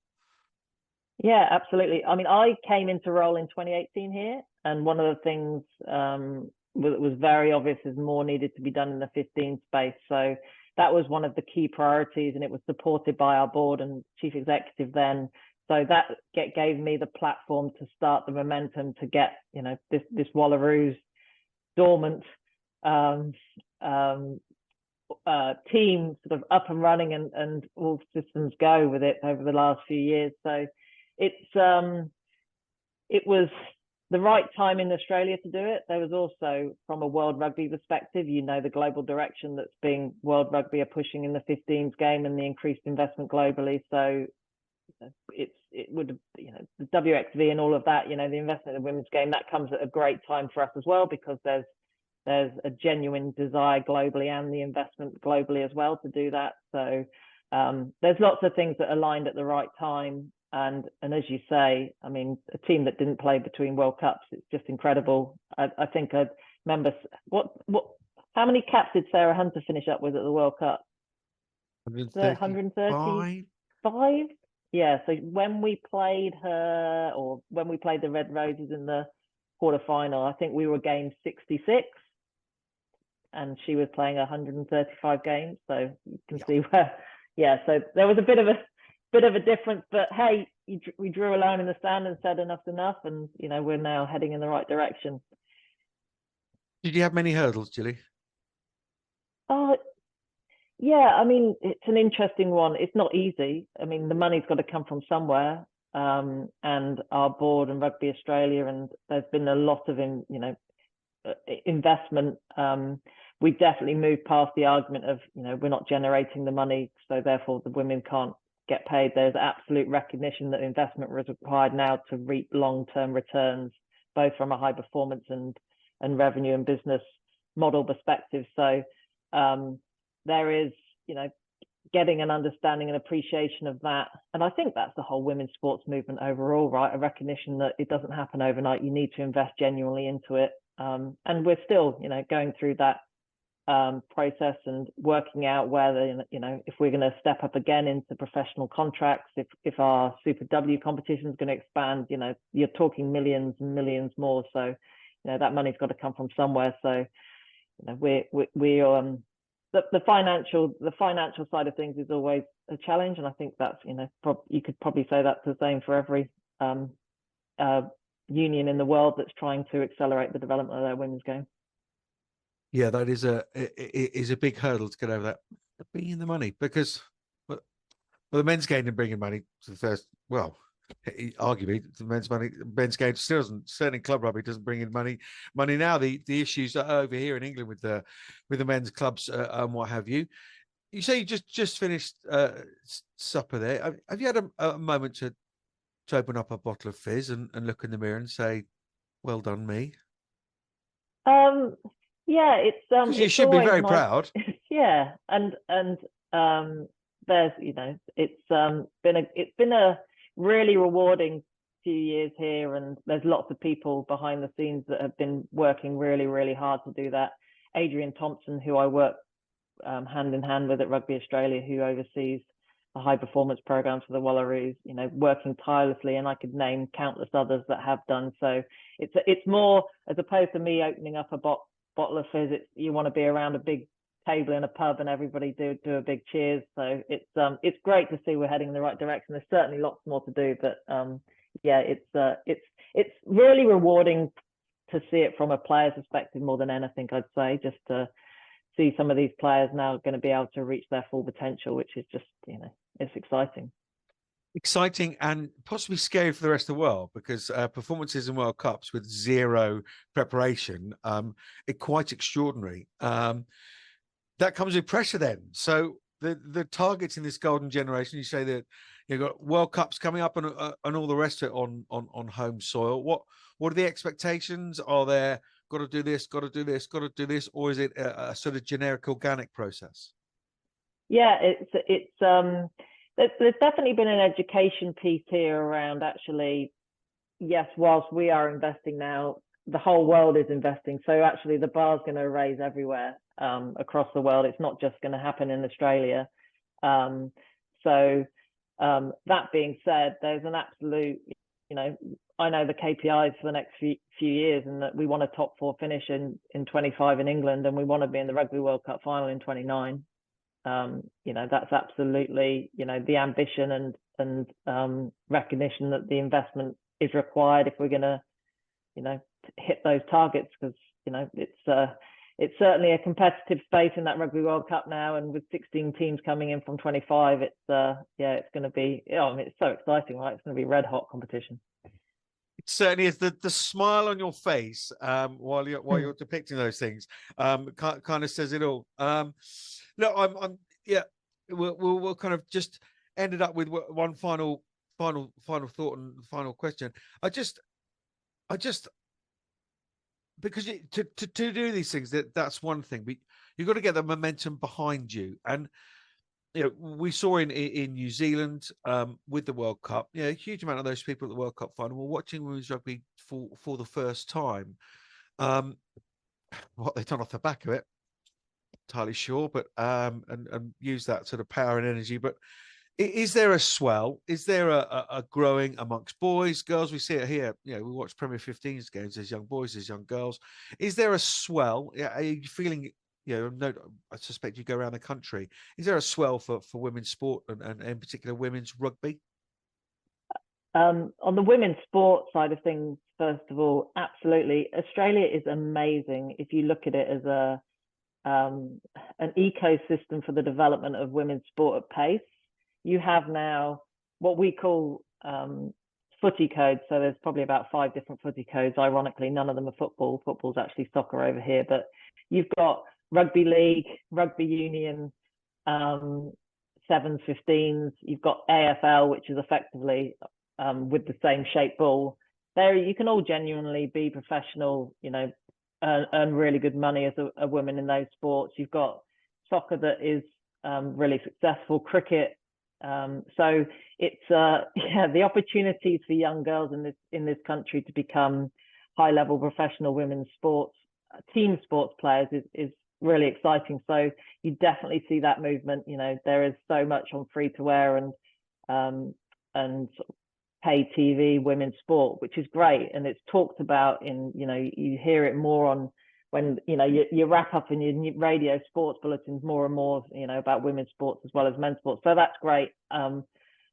Yeah, absolutely. I mean, I came into role in 2018 here, and one of the things that was very obvious is more needed to be done in the 15 space. So that was one of the key priorities, and it was supported by our board and chief executive then. So that gave me the platform to start the momentum to get, this Wallaroos dormant team sort of up and running and all systems go with it over the last few years. So it was the right time in Australia to do it. There was also, from a World Rugby perspective, the global direction that's being World Rugby are pushing in the 15s game and the increased investment globally. So it would, the WXV and all of that, the investment in the women's game, that comes at a great time for us as well, because there's there's a genuine desire globally and the investment globally as well to do that. So there's lots of things that aligned at the right time. And as you say, I mean, a team that didn't play between World Cups, it's just incredible. I think I remember how many caps did Sarah Hunter finish up with at the World Cup? 135. Yeah. So when we played her, or when we played the Red Roses in the quarterfinal, I think we were game 66, and she was playing 135 games. So you can see where, yeah. So there was a bit of a difference, but hey, we drew a line in the sand and said enough's enough, and we're now heading in the right direction.
Did you have many hurdles, Jilly?
Oh, yeah. I mean, it's an interesting one. It's not easy. I mean, the money's got to come from somewhere, and our board and Rugby Australia, and there's been a lot of investment. We definitely moved past the argument of we're not generating the money, so therefore the women can't get paid. There's absolute recognition that investment was required now to reap long-term returns, both from a high performance and revenue and business model perspective. So there is, getting an understanding and appreciation of that. And I think that's the whole women's sports movement overall, right? A recognition that it doesn't happen overnight. You need to invest genuinely into it. And we're still, going through that process and working out whether, if we're going to step up again into professional contracts, if our Super W competition is going to expand, you're talking millions and millions more. So, that money's got to come from somewhere. So, the financial side of things is always a challenge, and I think that's you could probably say that's the same for every union in the world that's trying to accelerate the development of their women's game.
Yeah, that is a big hurdle to get over, that bringing the money, because the men's game didn't bring in money to the first. Well, arguably, the men's game still doesn't. Certainly, club rugby doesn't bring in money now. The issues are over here in England with the men's clubs and what have you. You say you just finished supper there. Have you had a moment to open up a bottle of fizz and look in the mirror and say, "Well done, me"?
Yeah, it's
you should be very proud.
Yeah, and there's it's been a really rewarding few years here, and there's lots of people behind the scenes that have been working really, really hard to do that. Adrian Thompson, who I work hand in hand with at Rugby Australia, who oversees the high performance programs for the Wallaroos, working tirelessly, and I could name countless others that have done so. It's more, as opposed to me opening up a bottle of fizz, you want to be around a big table in a pub and everybody do a big cheers. So it's great to see we're heading in the right direction. There's certainly lots more to do, but yeah, it's really rewarding to see it from a player's perspective more than anything, I'd say, just to see some of these players now going to be able to reach their full potential, which is just, it's exciting.
Exciting and possibly scary for the rest of the world, because performances in World Cups with zero preparation are quite extraordinary. That comes with pressure then. So the targets in this golden generation, you say that you've got World Cups coming up and all the rest of it on home soil. What are the expectations? Are there got to do this, got to do this, got to do this, or is it a sort of generic organic process?
Yeah, there's definitely been an education piece here around, actually, yes, whilst we are investing now, the whole world is investing. So actually the bar's going to raise everywhere across the world. It's not just going to happen in Australia. So that being said, there's an absolute, I know the KPIs for the next few years, and that we want a top four finish in 25 in England, and we want to be in the Rugby World Cup final in 29. That's absolutely, the ambition and recognition that the investment is required if we're going to, hit those targets, because, it's certainly a competitive space in that Rugby World Cup now, and with 16 teams coming in from 25, it's going to be, it's so exciting, right? It's going to be red hot competition.
It certainly is. The smile on your face while you're depicting those things kind of says it all. Look, we'll kind of just ended up with one final thought and final question. I just because to do these things, that's one thing, but you've got to get the momentum behind you. And we saw in New Zealand with the World Cup, a huge amount of those people at the World Cup final were watching women's rugby for the first time. What they've done off the back of it, entirely sure, but and use that sort of power and energy. But is there a swell? Is there a growing amongst boys, girls? We see it here. We watch Premier 15s games. There's young boys, there's young girls. Is there a swell? Are you feeling? No, I suspect you go around the country. Is there a swell for women's sport and in particular women's rugby?
On the women's sport side of things, first of all, absolutely. Australia is amazing. If you look at it as an ecosystem for the development of women's sport at pace. You have now what we call footy codes. So there's probably about 5 different footy codes. Ironically, none of them are football. Football's actually soccer over here. But you've got rugby league, rugby union, 7s, 15s. You've got AFL, which is effectively with the same shaped ball. There, you can all genuinely be professional, earn really good money as a woman in those sports. You've got soccer that is really successful, cricket. So it's the opportunities for young girls in this country to become high-level professional women's sports team sports players is really exciting. So you definitely see that movement. There is so much on free to wear and pay TV women's sport, which is great, and it's talked about in you hear it more on when you wrap up in your radio sports bulletins more and more about women's sports as well as men's sports. So that's great.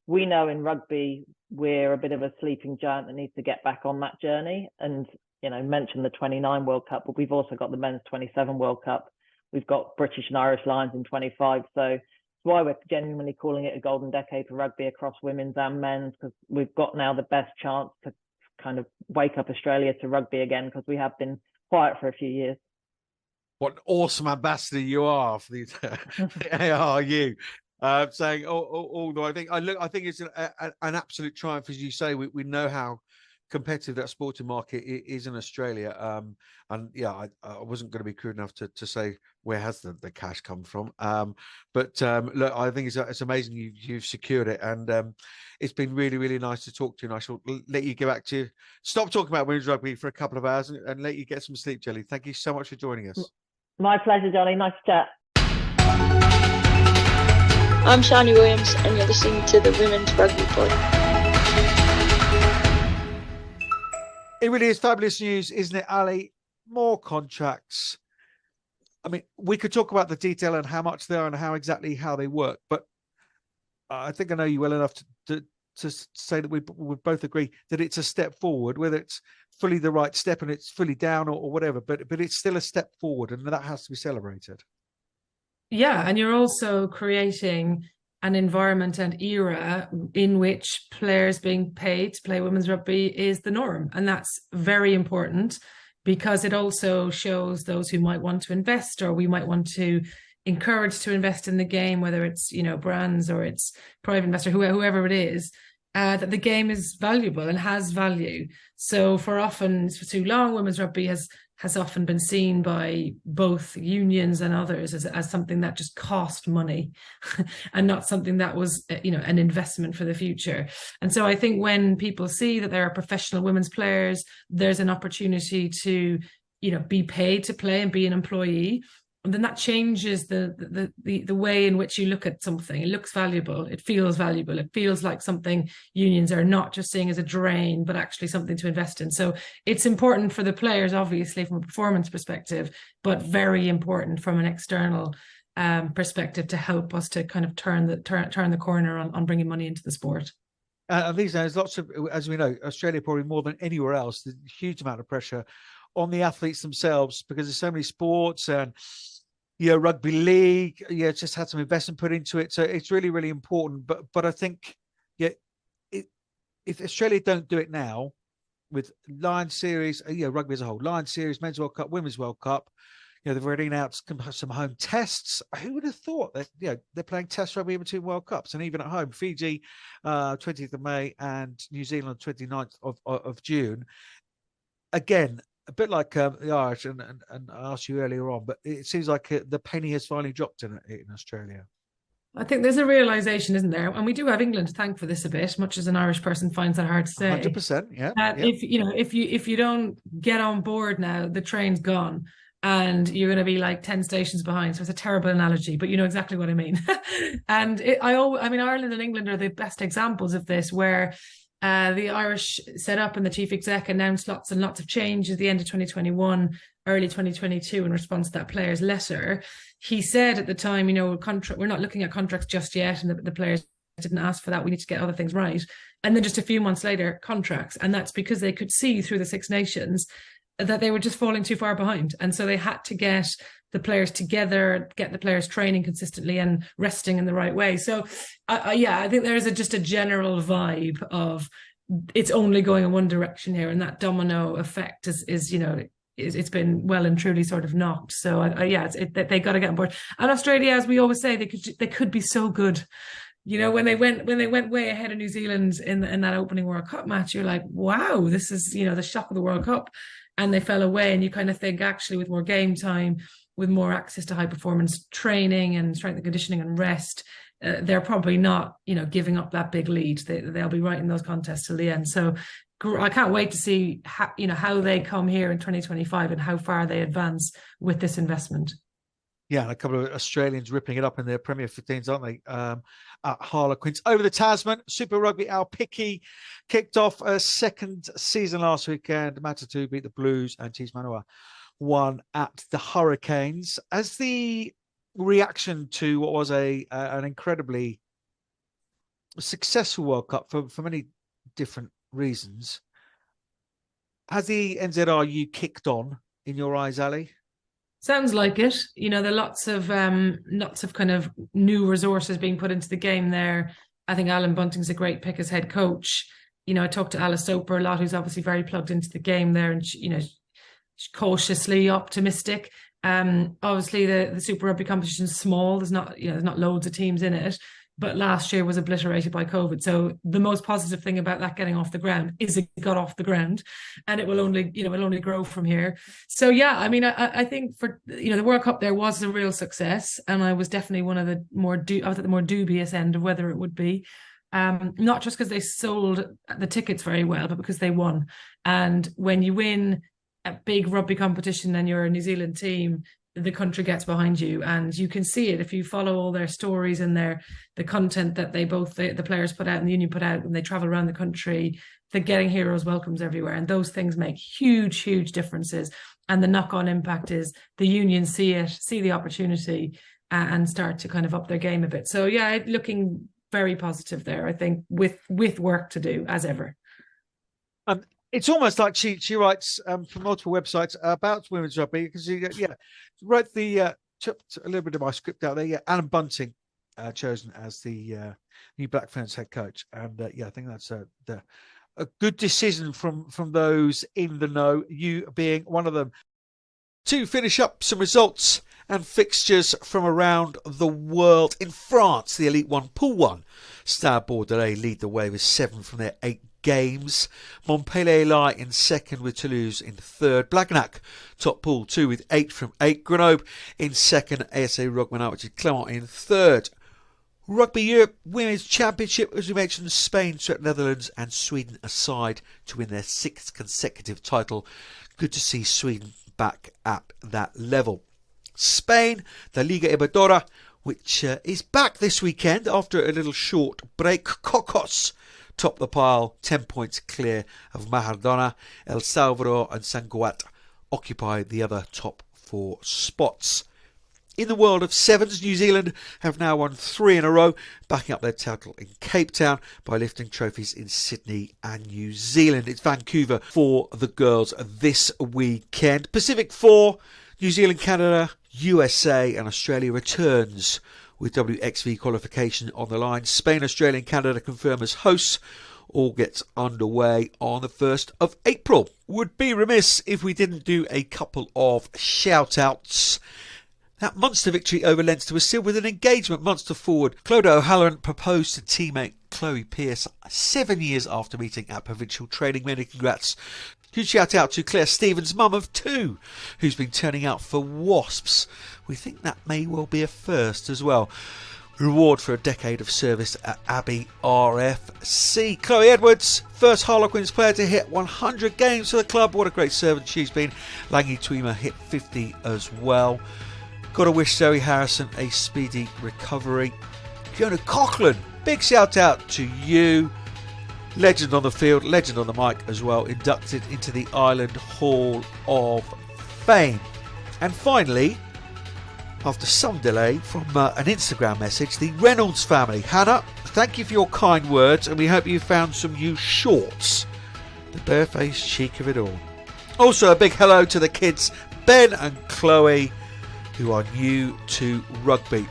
We know in rugby we're a bit of a sleeping giant that needs to get back on that journey, and mention the 29 World Cup, but we've also got the men's 27 World Cup. We've got British and Irish Lions in 25. So that's why we're genuinely calling it a golden decade for rugby across women's and men's, because we've got now the best chance to kind of wake up Australia to rugby again, because we have been quiet for a few years.
What an awesome ambassador you are for the ARU. Saying, although I think it's an absolute triumph, as you say. We know how competitive that sporting market is in Australia, and I wasn't going to be crude enough to say where has the cash come from, but look, I think it's amazing you've secured it, and it's been really, really nice to talk to you, and I shall let you get back to stop talking about women's rugby for a couple of hours and let you get some sleep, Jilly. Thank you so much for joining us.
My pleasure, Johnny. Nice to chat.
I'm Shani Williams, and you're listening to the Women's Rugby Pod.
It really is fabulous news, isn't it, Ali? More contracts. I mean, we could talk about the detail and how much they are and how they work, but I think I know you well enough to say that we would both agree that it's a step forward, whether it's fully the right step and it's fully down or whatever, but it's still a step forward, and that has to be celebrated.
Yeah, and you're also creating an environment and era in which players being paid to play women's rugby is the norm. And that's very important, because it also shows those who might want to invest, or we might want to encourage to invest in the game, whether it's, brands or it's private investor, whoever it is, that the game is valuable and has value. So for too long, women's rugby has often been seen by both unions and others as something that just cost money and not something that was, an investment for the future. And so I think when people see that there are professional women's players, there's an opportunity to, be paid to play and be an employee. And then that changes the way in which you look at something. It looks valuable. It feels valuable. It feels like something unions are not just seeing as a drain, but actually something to invest in. So it's important for the players, obviously, from a performance perspective, but very important from an external perspective to help us to kind of turn the corner on bringing money into the sport.
And these days, lots of, as we know, Australia probably more than anywhere else, there's a huge amount of pressure on the athletes themselves, because there's so many sports and rugby league, it's just had some investment put into it. So it's really, really important. But I think, if Australia don't do it now with Lions Series, rugby as a whole, Lions Series, Men's World Cup, Women's World Cup, they've already announced some home tests. Who would have thought that, they're playing test rugby in between World Cups, and even at home, Fiji, 20th of May and New Zealand, 29th of June. Again, a bit like the Irish, and I asked you earlier on, but it seems like the penny has finally dropped in Australia.
I think there's a realization, isn't there? And we do have England to thank for this a bit, much as an Irish person finds that hard to say.
100%, yeah.
If you don't get on board now, the train's gone. And you're going to be like 10 stations behind. So it's a terrible analogy, but you know exactly what I mean. And Ireland and England are the best examples of this, where the Irish set up and the chief exec announced lots and lots of change at the end of 2021, early 2022 in response to that player's letter. He said at the time, we're not looking at contracts just yet, and the players didn't ask for that. We need to get other things right. And then just a few months later, contracts. And that's because they could see through the Six Nations that they were just falling too far behind. And so they had to get the players together, get the players training consistently and resting in the right way. So, I think there is just a general vibe of it's only going in one direction here. And that domino effect it's been well and truly sort of knocked. So, they got to get on board. And Australia, as we always say, they could be so good. When they went way ahead of New Zealand in that opening World Cup match, you're like, wow, this is, the shock of the World Cup. And they fell away, and you kind of think, actually, with more game time, with more access to high performance training and strength and conditioning and rest, they're probably not, giving up that big lead. They'll be right in those contests till the end. So I can't wait to see how they come here in 2025 and how far they advance with this investment.
Yeah, and a couple of Australians ripping it up in their Premier 15s, aren't they? At Harlequins. Over the Tasman, Super Rugby Al Picky kicked off a second season last weekend. Matatu beat the Blues and Tees Manoa won at the Hurricanes. As the reaction to what was an incredibly successful World Cup for many different reasons, has the NZRU kicked on in your eyes, Ali?
Sounds like it. There are lots of kind of new resources being put into the game there. I think Alan Bunting's a great pick as head coach. I talked to Alice Soper a lot, who's obviously very plugged into the game there, and she's cautiously optimistic. Obviously the Super Rugby competition is small. There's not loads of teams in it. But last year was obliterated by COVID. So the most positive thing about that getting off the ground is it got off the ground, and it will only, it'll only grow from here. So yeah, I think for the World Cup there was a real success, and I was definitely one of the more dubious end of whether it would be. Not just because they sold the tickets very well, but because they won. And when you win a big rugby competition and you're a New Zealand team, the country gets behind you, and you can see it if you follow all their stories and the content that the players put out and the union put out when they travel around the country. They're getting heroes welcomes everywhere, and those things make huge differences. And the knock-on impact is the union see the opportunity and start to kind of up their game a bit. So yeah, looking very positive there, I think, with work to do as ever.
It's almost like she writes for multiple websites about women's rugby, because she wrote chipped a little bit of my script out there. Yeah, Alan Bunting chosen as the new Black Ferns head coach, and I think that's a good decision from those in the know, you being one of them. To finish up some results and fixtures from around the world. In France, the Elite One Pool 1, Stade Bordelais lead the way with 7 from their 8 games. Montpellier lie in second with Toulouse in third. Blagnac top pool 2 with 8 from 8. Grenoble in second. ASA Rugmanat, which is Clermont, in third. Rugby Europe Women's Championship, as we mentioned, Spain swept Netherlands and Sweden aside to win their 6th consecutive title. Good to see Sweden back at that level. Spain, the Liga Iberdrola, which is back this weekend after a little short break. Cocos top the pile, 10 points clear of Mahardona. El Salvador and Sant Cugat occupy the other top 4 spots. In the world of sevens, New Zealand have now won 3 in a row, backing up their title in Cape Town by lifting trophies in Sydney and New Zealand. It's Vancouver for the girls this weekend. Pacific 4, New Zealand, Canada, USA and Australia returns with WXV qualification on the line. Spain, Australia and Canada confirm as hosts. All gets underway on the 1st of April. Would be remiss if we didn't do a couple of shout-outs. That Munster victory over Leinster was sealed with an engagement. Munster forward Claude O'Halloran proposed to teammate Chloe Pearce 7 years after meeting at provincial training. Many congrats Huge shout out to Claire Stevens, mum of 2, who's been turning out for wasps. We think that may well be a first as well. Reward for a decade of service at Abbey RFC. Chloe Edwards, first Harlequins player to hit 100 games for the club. What a great servant she's been. Langy Tweemer hit 50 as well. Got to wish Zoe Harrison a speedy recovery. Fiona Coughlin, big shout out to you. Legend on the field, legend on the mic as well. Inducted into the Island Hall of Fame. And finally, after some delay from an Instagram message, the Reynolds family. Hannah, thank you for your kind words, and we hope you found some new shorts. The barefaced cheek of it all. Also, a big hello to the kids, Ben and Chloe, who are new to rugby.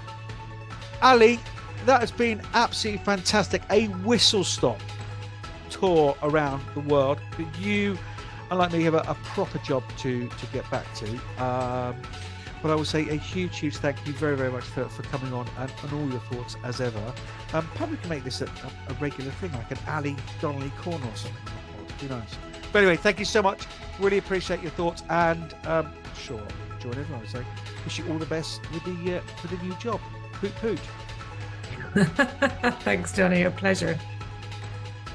Ali, that has been absolutely fantastic. A whistle-stop tour around the world. But you, unlike me, have a proper job to get back to. But I will say a huge thank you very, very much for coming on and all your thoughts as ever. Perhaps we can make this a regular thing, like an Ali Donnelly corner or something. Who knows? But anyway, thank you so much. Really appreciate your thoughts, and sure, join everyone. I would say, wish you all the best with the new job. Poot poot.
Thanks, Johnny. A pleasure.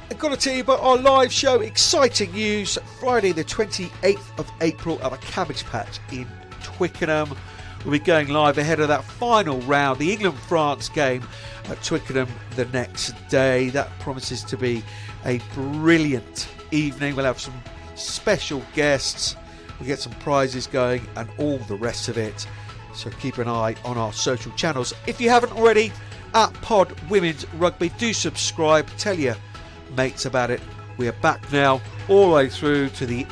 I've got to tell you about our live show. Exciting news. Friday the 28th of April at the Cabbage Patch in Twickenham. We'll be going live ahead of that final round, the England-France game at Twickenham the next day. That promises to be a brilliant evening. We'll have some special guests. We'll get some prizes going and all the rest of it. So keep an eye on our social channels. If you haven't already, at Pod Women's Rugby, do subscribe. Tell your mates about it. We are back now all the way through to the